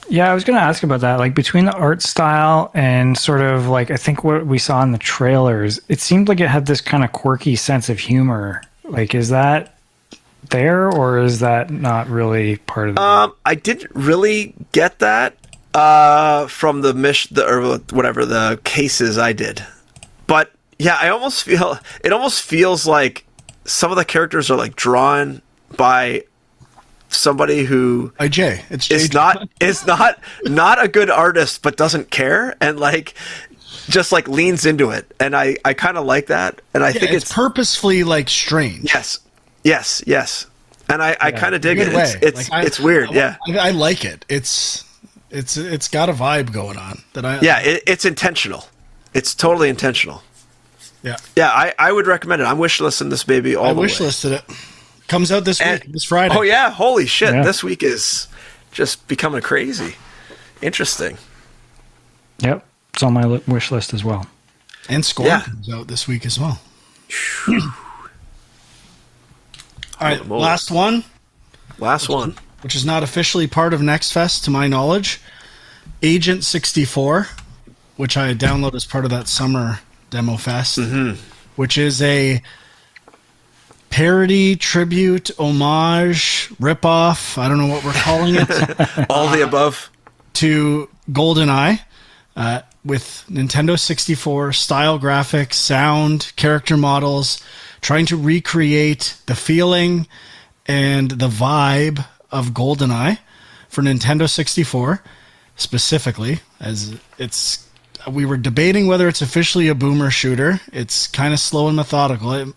Yeah, I was going to ask about that. Like between the art style and sort of like, I think what we saw in the trailers, it seemed like it had this kind of quirky sense of humor. Like, is that there or is that not really part of the I didn't really get that from the mission or whatever the cases I did. But yeah, it almost feels like some of the characters are like drawn by somebody who is not a good artist but doesn't care and like just like leans into it, and I kind of like that, and I think it's purposefully like strange. Yes, and I kind of dig it. It's weird. I like it. It's got a vibe going on that I it's intentional. It's totally intentional. Yeah, I would recommend it. I'm wishlisting this baby all the way. I wishlisted it. Comes out this week, this Friday. Oh yeah, holy shit! Yeah. This week is just becoming crazy. Interesting. Yep, it's on my wish list as well. And Scorn comes out this week as well. All right, last one. Which is not officially part of Next Fest, to my knowledge. Agent 64, which I downloaded as part of that summer demo fest, which is a parody, tribute, homage, ripoff. I don't know what we're calling it. All the above. To GoldenEye, with Nintendo 64 style graphics, sound, character models, trying to recreate the feeling and the vibe of GoldenEye for Nintendo 64 specifically, as we were debating whether it's officially a boomer shooter. It's kind of slow and methodical.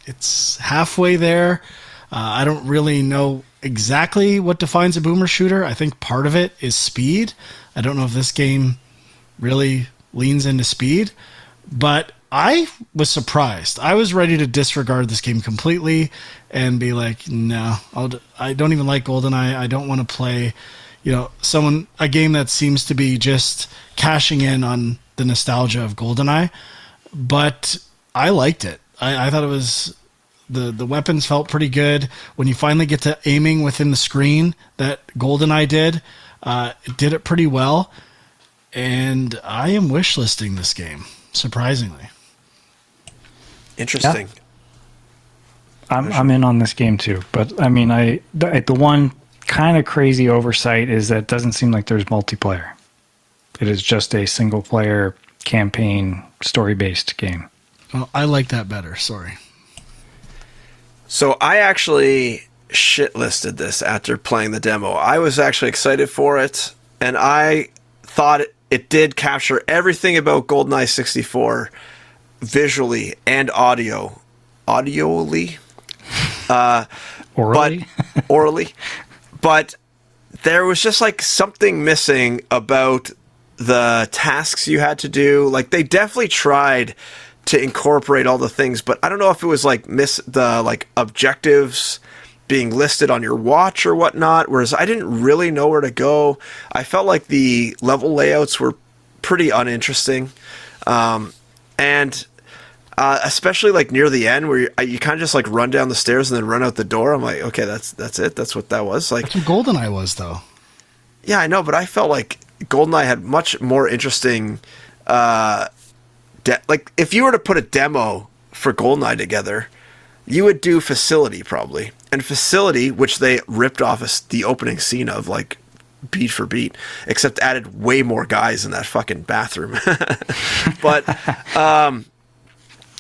It's halfway there. I don't really know exactly what defines a boomer shooter. I think part of it is speed. I don't know if this game really leans into speed, but I was surprised. I was ready to disregard this game completely and be like, no, I don't even like GoldenEye. I don't want to play, a game that seems to be just cashing in on the nostalgia of GoldenEye. But I liked it. I thought it was the weapons felt pretty good. When you finally get to aiming within the screen that GoldenEye did, it did it pretty well. And I am wishlisting this game, surprisingly. Interesting. Yeah. I'm in on this game too, but I mean, the one kind of crazy oversight is that it doesn't seem like there's multiplayer. It is just a single player campaign story based game. Well, I like that better. Sorry. So I actually shitlisted this after playing the demo. I was actually excited for it, and I thought it did capture everything about GoldenEye 64 visually and audially. Orally. But there was just like something missing about the tasks you had to do. Like they definitely tried to incorporate all the things, but I don't know if it was like the objectives being listed on your watch or whatnot, whereas I didn't really know where to go. I felt like the level layouts were pretty uninteresting. And especially like near the end where you kind of just like run down the stairs and then run out the door. I'm like, okay, that's it. That's what that was. Like, That's what GoldenEye was, though. yeah, I know, but I felt like GoldenEye had much more interesting. Like, if you were to put a demo for GoldenEye together, you would do Facility probably, and Facility, which they ripped off the opening scene of like beat for beat, except added way more guys in that fucking bathroom. But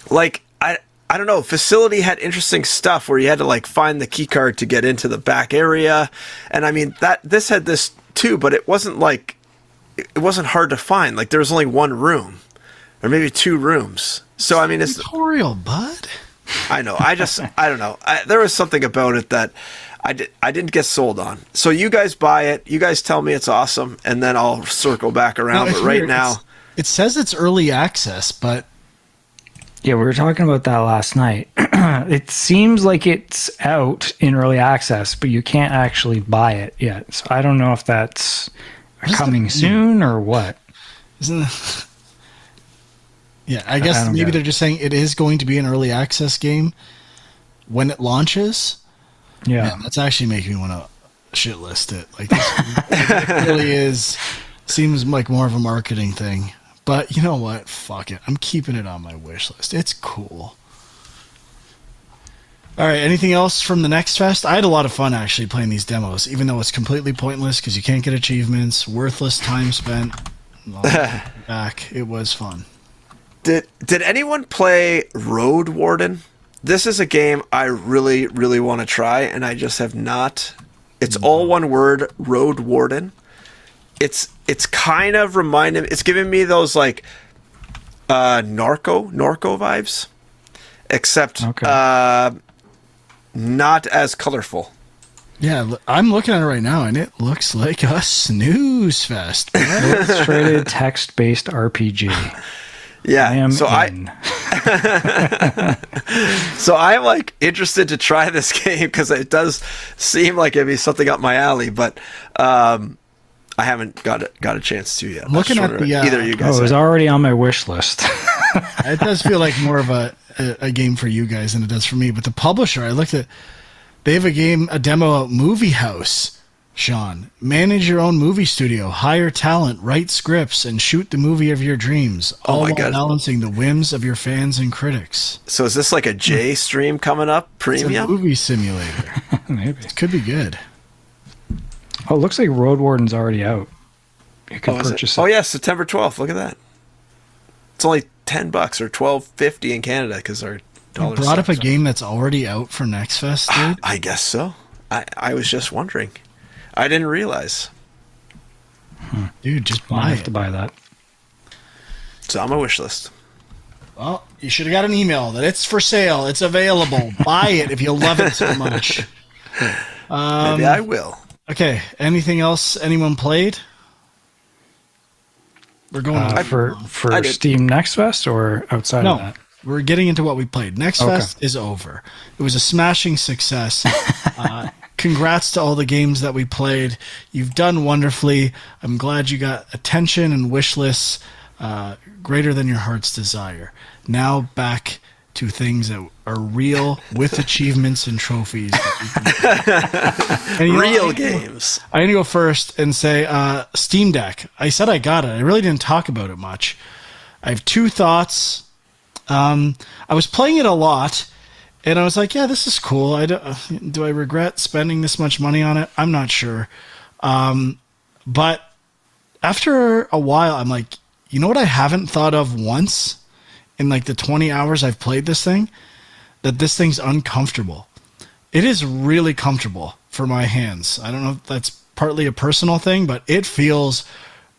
like I don't know, Facility had interesting stuff where you had to like find the key card to get into the back area, and I mean this had this too, but it wasn't hard to find. Like there was only one room or maybe two rooms. So I mean, it's tutorial, bud. I know. I don't know. There was something about it that I didn't get sold on. So you guys buy it. You guys tell me it's awesome, and then I'll circle back around. But right now, it says it's early access, but Yeah, we were talking about that last night. It seems like it's out in early access, but you can't actually buy it yet. So I don't know if that's coming soon or what. Isn't it? Yeah, I guess maybe they're just saying it is going to be an early access game when it launches. Yeah. Man, that's actually making me want to shit list it. Like, it really seems like more of a marketing thing. But you know what? Fuck it. I'm keeping it on my wish list. It's cool. All right, anything else from the Next Fest? I had a lot of fun actually playing these demos, even though it's completely pointless because you can't get achievements, worthless time spent. Back. It was fun. Did anyone play Road Warden? This is a game I really, really want to try, and I just have not. It's all one word, Road Warden. It's kind of reminding. It's giving me those like narco vibes, except not as colorful. Yeah, I'm looking at it right now, and it looks like a snooze fest. Illustrated text-based RPG. Yeah, so I'm like interested to try this game because it does seem like it'd be something up my alley, but I haven't got a chance to yet. I'm looking at the either of you guys. Oh, it was already on my wish list. It does feel like more of a game for you guys than it does for me. But the publisher, I looked at, they have a demo out, Movie House. Sean, manage your own movie studio, hire talent, write scripts, and shoot the movie of your dreams, all while balancing the whims of your fans and critics. So is this like a J stream coming up? Premium? It's a movie simulator. Maybe. It could be good. Oh, it looks like Road Warden's already out. You can purchase it. Oh, yeah, September 12th. Look at that. It's only $10 or $12.50 in Canada because our dollar. You brought up a game that's already out for Next Fest, dude? I guess so. I was just wondering. I didn't realize. Dude, just buy it. I have to buy that. It's on my wish list. Well, you should have got an email that it's for sale. It's available. Buy it if you love it so much. Maybe I will. Okay. Anything else anyone played? We're going for Steam Next Fest or outside of that? We're getting into what we played. Next Fest is over. It was a smashing success. Congrats to all the games that we played. You've done wonderfully. I'm glad you got attention and wish lists greater than your heart's desire. Now back to things that are real with achievements and trophies. And real games. I'm going to go first and say Steam Deck. I said I got it. I really didn't talk about it much. I have two thoughts. I was playing it a lot. And I was like, yeah, this is cool. Do I regret spending this much money on it? I'm not sure. But after a while, I'm like, you know what I haven't thought of once in like the 20 hours I've played this thing? That this thing's uncomfortable. It is really comfortable for my hands. I don't know if that's partly a personal thing, but it feels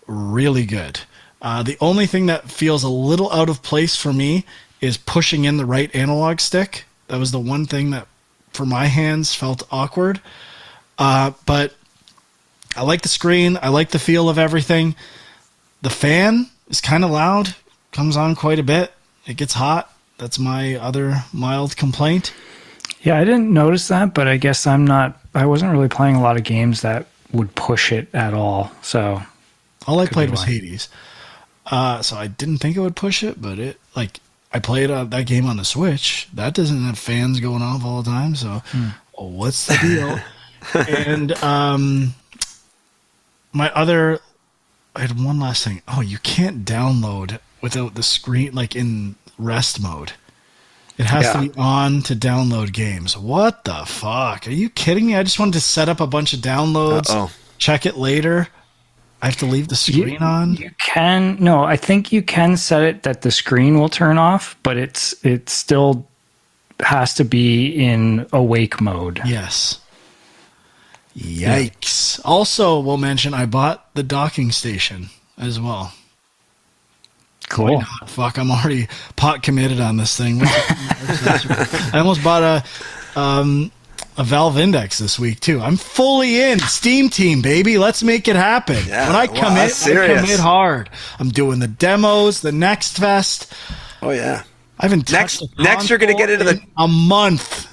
really good. The only thing that feels a little out of place for me is pushing in the right analog stick. That was the one thing that, for my hands, felt awkward. But I like the screen. I like the feel of everything. The fan is kind of loud. Comes on quite a bit. It gets hot. That's my other mild complaint. Yeah, I didn't notice that, but I guess I wasn't really playing a lot of games that would push it at all. So all I played was Hades. So I didn't think it would push it, but I played that game on the Switch. That doesn't have fans going off all the time. So, what's the deal? And I had one last thing. Oh, you can't download without the screen, like in rest mode. It has to be on to download games. What the fuck? Are you kidding me? I just wanted to set up a bunch of downloads, check it later. I have to leave the screen on? You can. No, I think you can set it that the screen will turn off, but it still has to be in awake mode. Yes. Yikes. Yeah. Also, we'll mention I bought the docking station as well. Cool. Fuck, I'm already pot committed on this thing. I almost bought a Valve Index this week too. I'm fully in. Steam team, baby. Let's make it happen. Yeah, when I commit, I commit hard. I'm doing the demos, the Next Fest. Oh yeah. I haven't touched next you're gonna get into a month.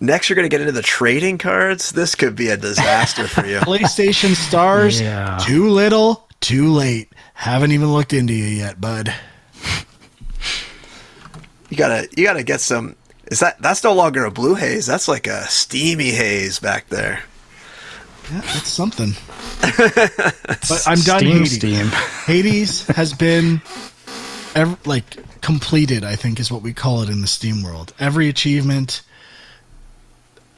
Next, you're going to get into the trading cards. This could be a disaster for you. PlayStation Stars, too little, too late. Haven't even looked into you yet, bud. You gotta get some. That's no longer a blue haze. That's like a steamy haze back there. Yeah, that's something. But I'm done. Hades. Hades has been completed. I think is what we call it in the Steam world. Every achievement.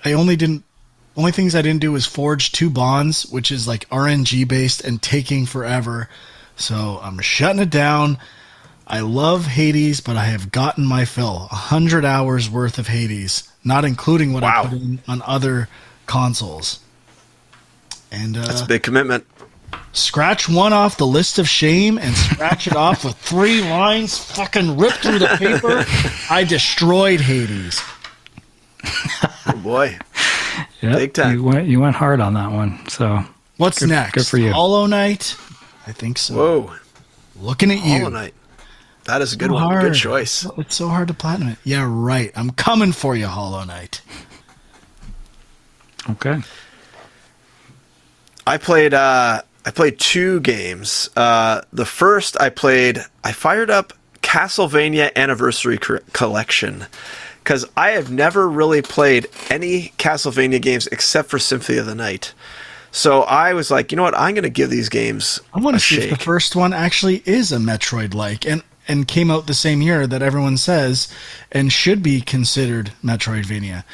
Only things I didn't do was forge 2 bonds, which is like RNG based and taking forever. So I'm shutting it down. I love Hades, but I have gotten my fill. 100 hours worth of Hades, not including what I put in on other consoles. And that's a big commitment. Scratch one off the list of shame and scratch it off with 3 lines fucking ripped through the paper. I destroyed Hades. Oh boy. Yep, big time. You went hard on that one. So what's next? Good for you. Hollow Knight? I think so. Whoa. Looking at you. Hollow Knight. That is a good one. Good choice. It's so hard to platinum it. Yeah, right. I'm coming for you, Hollow Knight. Okay. I played 2 games. The first I fired up Castlevania Anniversary Collection. Because I have never really played any Castlevania games except for Symphony of the Night. So I was like, you know what? I'm going to give these games I want to see if the first one actually is a Metroid-like and came out the same year that everyone says and should be considered Metroidvania.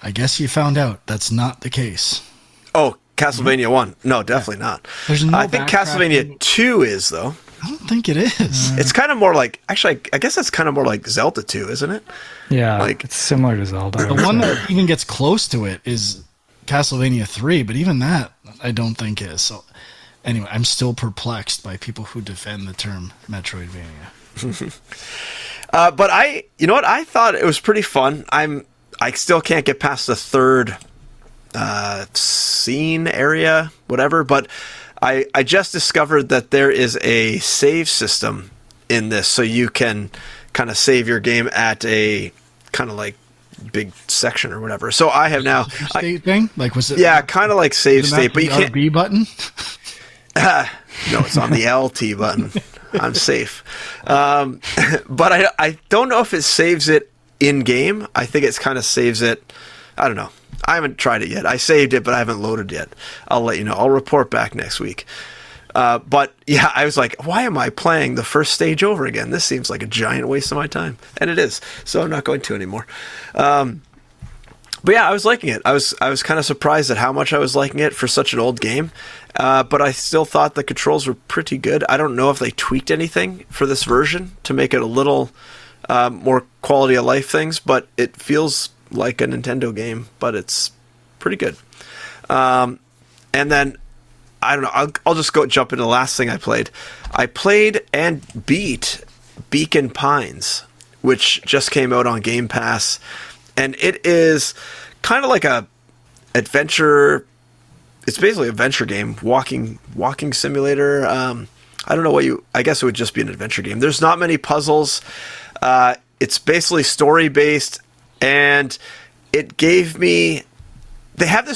I guess you found out that's not the case. Oh, Castlevania 1. No, definitely not. There's no I think Castlevania 2 is, though. I don't think it is. It's kind of more like... Actually, I guess that's kind of more like Zelda 2, isn't it? Yeah, it's similar to Zelda. The one that even gets close to it is Castlevania 3, but even that I don't think is. So anyway, I'm still perplexed by people who defend the term Metroidvania. But you know what? I thought it was pretty fun. I still can't get past the third scene area, whatever, but I just discovered that there is a save system in this, so you can kind of save your game at a kind of like big section or whatever. So I have now state thing? Like was it? Yeah, kind of like save state, but you can't. RB button. No, it's on the LT button. I'm safe, but I don't know if it saves it in game. I think it's kind of saves it. I don't know. I haven't tried it yet. I saved it, but I haven't loaded yet. I'll let you know. I'll report back next week. But yeah, I was like, why am I playing the first stage over again? This seems like a giant waste of my time. And it is. So I'm not going to anymore. But yeah, I was liking it. I was kind of surprised at how much I was liking it for such an old game. But I still thought the controls were pretty good. I don't know if they tweaked anything for this version to make it a little more quality of life things, but it feels like a Nintendo game, but it's pretty good. And then I don't know. I'll just jump into the last thing I played. I played and beat Beacon Pines, which just came out on Game Pass, and it is kind of like a adventure. It's basically an adventure game, walking simulator. I don't know I guess it would just be an adventure game. There's not many puzzles. It's basically story based, and it gave me. They have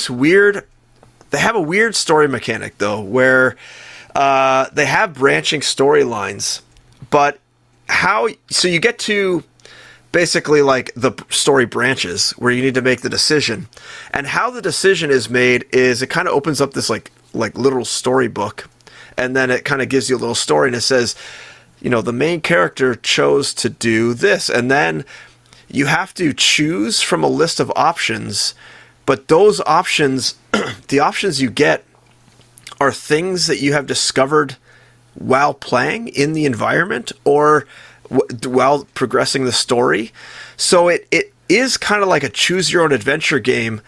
a weird story mechanic though, where they have branching storylines, but so you get to basically like the story branches where you need to make the decision, and how the decision is made is it kind of opens up this like literal storybook, and then it kind of gives you a little story, and it says, the main character chose to do this, and then you have to choose from a list of options, but those options, the options you get are things that you have discovered while playing in the environment or while progressing the story. So it is kind of like a choose your own adventure game,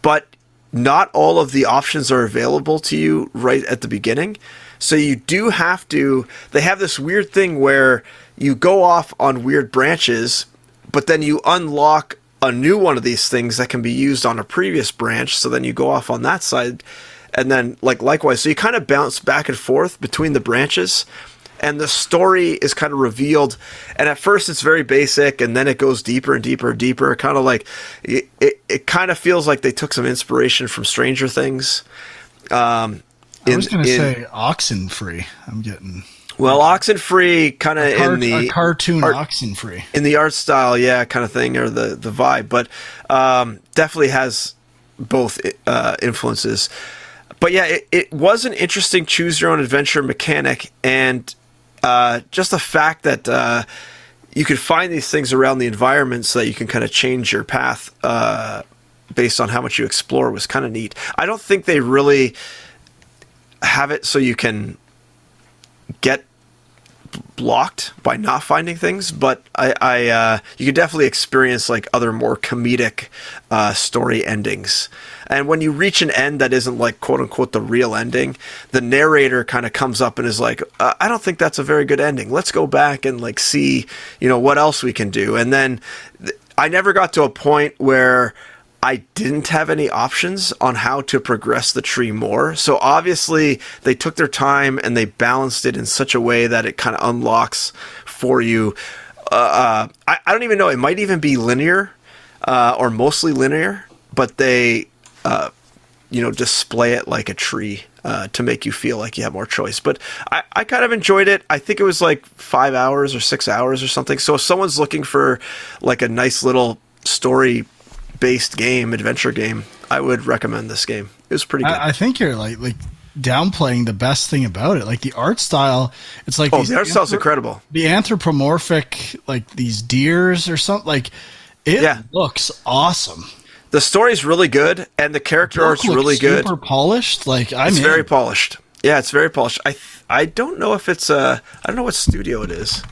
but not all of the options are available to you right at the beginning. So you do have to, they have this weird thing where you go off on weird branches, but then you unlock a new one of these things that can be used on a previous branch. So then you go off on that side, and then likewise. So you kind of bounce back and forth between the branches, and the story is kind of revealed. And at first it's very basic, and then it goes deeper and deeper and deeper. Kind of like it kind of feels like they took some inspiration from Stranger Things. I was going to say Oxenfree. I'm getting Oxenfree kind of in the cartoon Oxenfree in the art style, kind of thing, or the vibe, but definitely has both influences. But yeah, it was an interesting choose your own adventure mechanic, and just the fact that you could find these things around the environment so that you can kind of change your path based on how much you explore was kind of neat. I don't think they really have it so you can get blocked by not finding things, but you could definitely experience like other more comedic story endings. And when you reach an end that isn't like quote unquote the real ending, the narrator kind of comes up and is like, I don't think that's a very good ending. Let's go back and like see, what else we can do. And then I never got to a point where I didn't have any options on how to progress the tree more. So obviously they took their time and they balanced it in such a way that it kind of unlocks for you. I don't even know. It might even be linear or mostly linear, but they, display it like a tree to make you feel like you have more choice. But I kind of enjoyed it. I think it was like 5 hours or 6 hours or something. So if someone's looking for like a nice little story based game, adventure game, I would recommend this game. It was pretty good. I think you're like downplaying the best thing about it. Like the art style, it's like the art style's incredible. The anthropomorphic, like these deers or something, like it looks awesome. The story's really good, and the character art's really good. Super polished. Like it's very polished. Yeah, it's very polished. I don't know if it's I don't know what studio it is.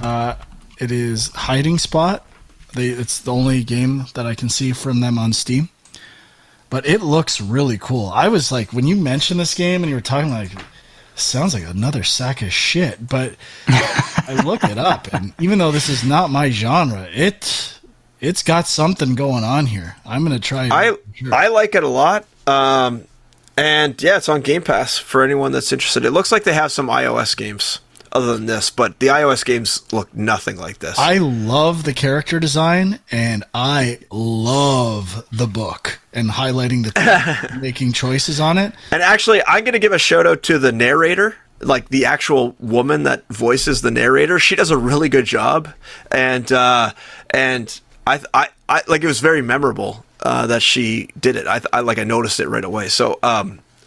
It is Hiding Spot. It's the only game that I can see from them on Steam. But it looks really cool. I was like, when you mentioned this game and you were talking like, sounds like another sack of shit. But I looked it up, and even though this is not my genre, it's got something going on here. I'm gonna try it. I like it a lot. And yeah, it's on Game Pass for anyone that's interested. It looks like they have some iOS games other than this, but the iOS games look nothing like this. I love the character design, and I love the book and highlighting the making choices on it. And actually, I'm going to give a shout out to the narrator, like the actual woman that voices the narrator. She does a really good job, and I like, it was very memorable that she did it. I noticed it right away. So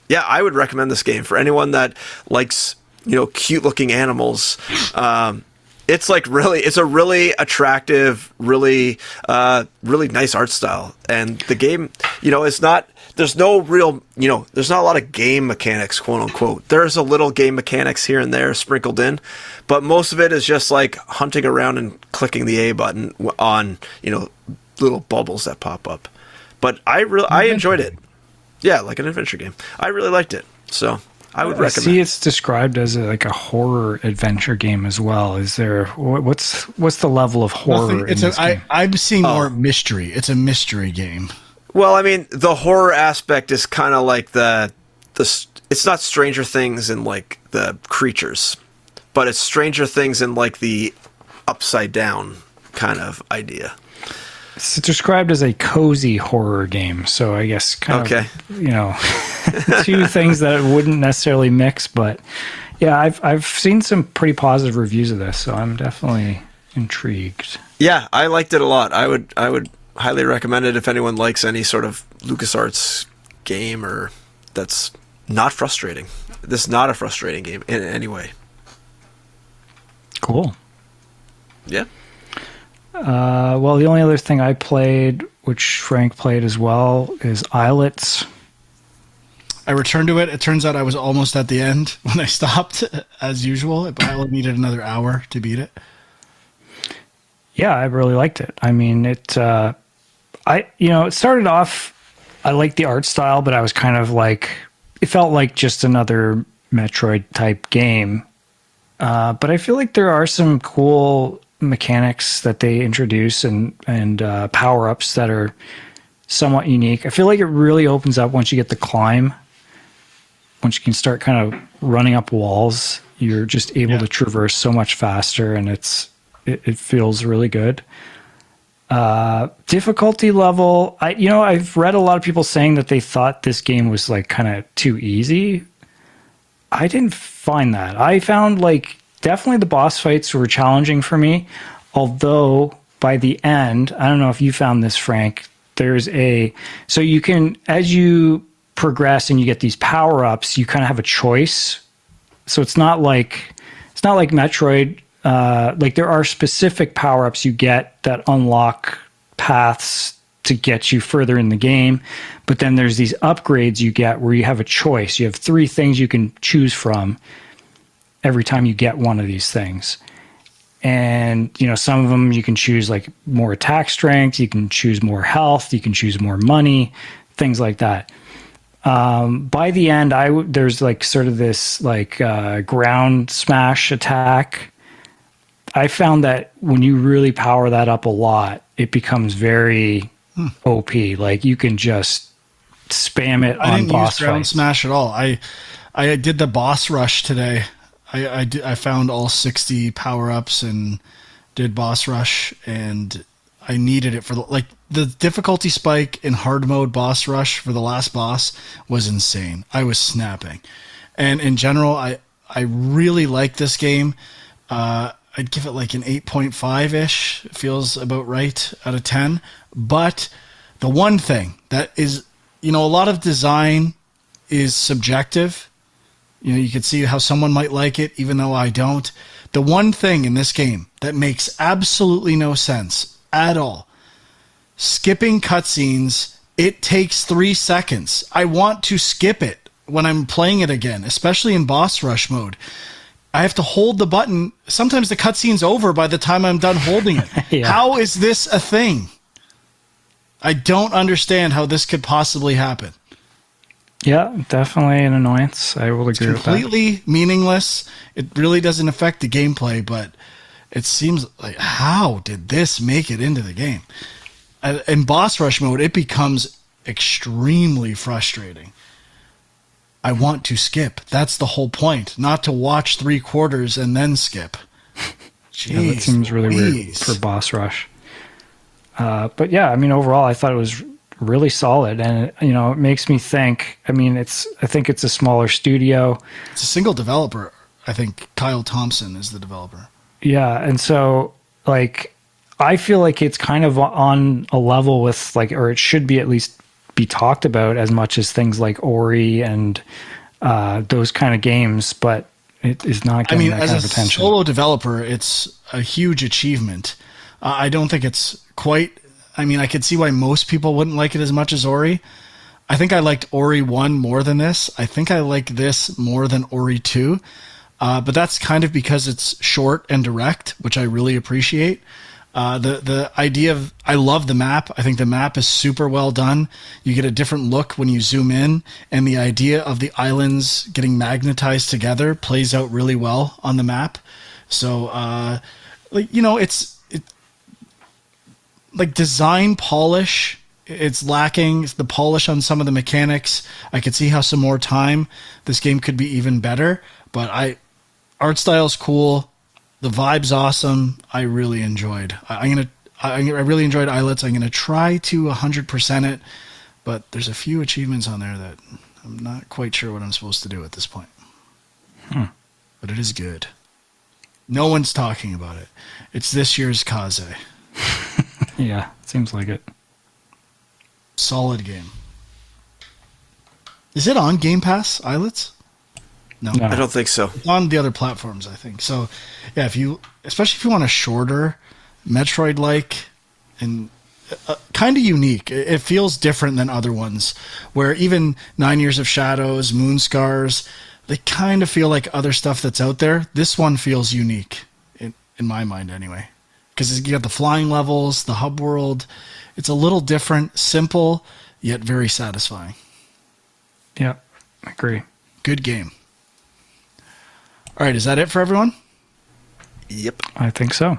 yeah, I would recommend this game for anyone that likes cute looking animals. It's a really attractive, really nice art style. And the game, there's not a lot of game mechanics, quote unquote. There's a little game mechanics here and there sprinkled in, but most of it is just like hunting around and clicking the A button on, little bubbles that pop up. But I enjoyed it. Yeah, like an adventure game. I really liked it. So I would recommend. See, it's described as a horror adventure game as well. Is there what's the level of horror in this game? I'm seeing more mystery. It's a mystery game. Well, I mean, the horror aspect is kind of like it's not Stranger Things in like the creatures, but it's Stranger Things in like the upside down kind of idea. It's described as a cozy horror game, so I guess kind of, two things that it wouldn't necessarily mix, but Yeah, I've seen some pretty positive reviews of this, so I'm definitely intrigued. Yeah, I liked it a lot. I would highly recommend it if anyone likes any sort of LucasArts game or that's not frustrating. This is not a frustrating game in any way. Cool. Yeah. Well, the only other thing I played, which Frank played as well, is Islets. I returned to it. It turns out I was almost at the end when I stopped, as usual, but I only needed another hour to beat it. Yeah, I really liked it. I mean, it started off, I liked the art style, but I was kind of like, it felt like just another Metroid type game. But I feel like there are some cool mechanics that they introduce and power ups that are somewhat unique. I feel like it really opens up once you get the climb. Once you can start kind of running up walls, you're just able to traverse so much faster, and it feels really good. Difficulty level, I've read a lot of people saying that they thought this game was like kind of too easy. I didn't find that. I found like definitely the boss fights were challenging for me, although by the end, I don't know if you found this, Frank, so you can, as you progress and you get these power-ups, you kind of have a choice. So it's not like Metroid. Like there are specific power-ups you get that unlock paths to get you further in the game, but then there's these upgrades you get where you have a choice. You have 3 things you can choose from every time you get one of these things. And some of them you can choose like more attack strength, you can choose more health, you can choose more money, things like that. By the end, there's like sort of this like ground smash attack. I found that when you really power that up a lot, it becomes very OP. Like you can just spam it on boss fights. I didn't use ground smash at all. I did the boss rush today. I found all 60 power ups and did boss rush, and I needed it for the difficulty spike in hard mode boss rush for the last boss was insane. I was snapping, and in general, I really like this game. I'd give it like an 8.5 ish. Feels about right out of 10. But the one thing that is, a lot of design is subjective. You can see how someone might like it, even though I don't. The one thing in this game that makes absolutely no sense at all, skipping cutscenes, it takes 3 seconds. I want to skip it when I'm playing it again, especially in boss rush mode. I have to hold the button. Sometimes the cutscene's over by the time I'm done holding it. Yeah. How is this a thing? I don't understand how this could possibly happen. Yeah, definitely an annoyance. I will agree with that. It's completely meaningless. It really doesn't affect the gameplay, but it seems like, how did this make it into the game? In boss rush mode, it becomes extremely frustrating. I want to skip. That's the whole point. Not to watch 3/4 and then skip. Jeez, yeah, that seems really weird for boss rush. But yeah, I mean, overall, I thought it was really solid, and it makes me think. I mean, I think it's a smaller studio. It's a single developer. I think Kyle Thompson is the developer. Yeah, and so like I feel like it's kind of on a level with or it should be at least be talked about as much as things like Ori and those kind of games, but it is not getting that kind of attention. As a solo developer, it's a huge achievement. I don't think it's quite. I mean, I could see why most people wouldn't like it as much as Ori. I think I liked Ori 1 more than this. I think I like this more than Ori 2. But that's kind of because it's short and direct, which I really appreciate. The idea of, I love the map. I think the map is super well done. You get a different look when you zoom in, and the idea of the islands getting magnetized together plays out really well on the map. So, it's like design polish. It's lacking the polish on some of the mechanics. I could see how some more time this game could be even better, but art style's cool. The vibe's awesome. I really enjoyed. I really enjoyed Islets. I'm gonna try to 100% it, but there's a few achievements on there that I'm not quite sure what I'm supposed to do at this point. but it is good. No one's talking about it. It's this year's Kaze. Yeah, seems like it. Solid game. Is it on Game Pass, Islets? No. I don't think so. It's on the other platforms, I think. So, yeah, especially if you want a shorter Metroid-like and kind of unique. It feels different than other ones, where even 9 Years of Shadows, Moonscars, they kind of feel like other stuff that's out there. This one feels unique, in my mind anyway. Because you got the flying levels, the hub world. It's a little different, simple, yet very satisfying. Yeah, I agree. Good game. All right, is that it for everyone? Yep. I think so.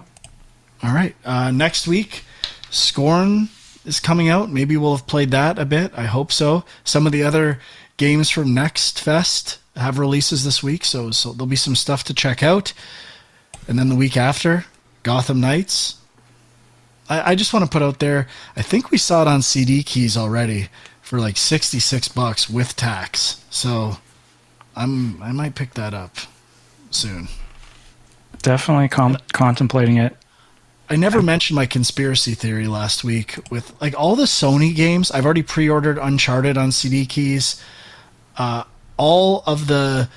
All right. Next week, Scorn is coming out. Maybe we'll have played that a bit. I hope so. Some of the other games from Next Fest have releases this week, so there'll be some stuff to check out. And then the week after, Gotham Knights. I just want to put out there, I think we saw it on CD keys already for like $66 with tax. So I might pick that up soon. Definitely contemplating it. I never mentioned my conspiracy theory last week with like all the Sony games. I've already pre-ordered Uncharted on CD keys. All of the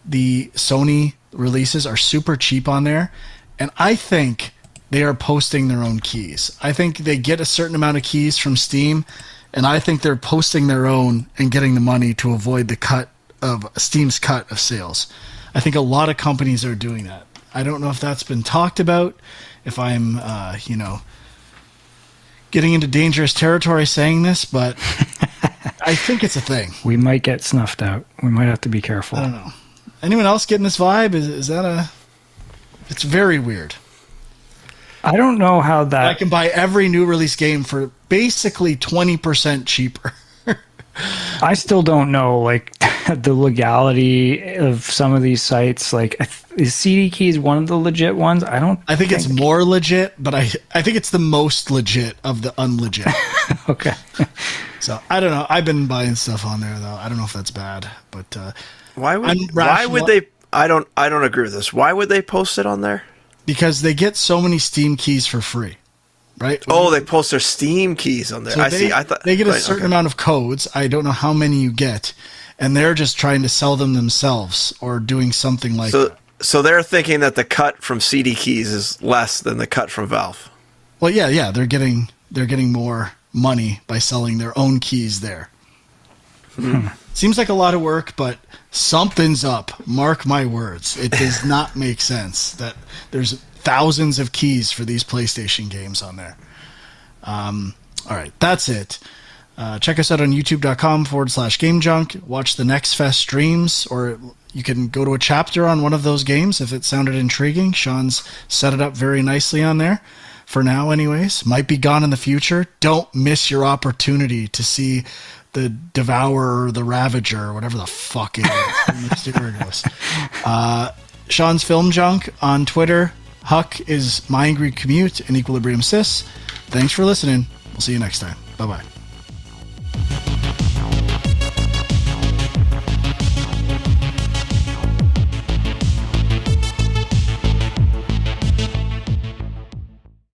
Sony releases are super cheap on there, and I think they are posting their own keys. I think they get a certain amount of keys from Steam, and I think they're posting their own and getting the money to avoid the cut of Steam's cut of sales. I think a lot of companies are doing that. I don't know if that's been talked about, if I'm, getting into dangerous territory saying this, but I think it's a thing. We might get snuffed out. We might have to be careful. I don't know. Anyone else getting this vibe? Is that it's very weird. I don't know how I that... can buy every new release game for basically 20% cheaper. I still don't know, like, the legality of some of these sites. Like, is CD Keys one of the legit ones? I think it's more legit, but I think it's the most legit of the unlegit. Okay. So, I don't know. I've been buying stuff on there, though. I don't know if that's bad, but... Why would they... I don't agree with this. Why would they post it on there? Because they get so many Steam keys for free, right? Oh, they post their Steam keys on there. So I see. I thought they get a certain amount of codes. I don't know how many you get, and they're just trying to sell them themselves or doing something like that. So they're thinking that the cut from CD keys is less than the cut from Valve. Well, yeah, they're getting more money by selling their own keys there. Seems like a lot of work, but something's up. Mark my words. It does not make sense that there's thousands of keys for these PlayStation games on there. All right, that's it. Check us out on youtube.com/GameJunk. Watch the Next Fest streams, or you can go to a chapter on one of those games if it sounded intriguing. Sean's set it up very nicely on there. For now, anyways. Might be gone in the future. Don't miss your opportunity to see the Devourer, the Ravager, or whatever the fuck it is. Sean's Film Junk on Twitter. Huck is My Angry Commute and Equilibrium Sis. Thanks for listening. We'll see you next time. Bye-bye.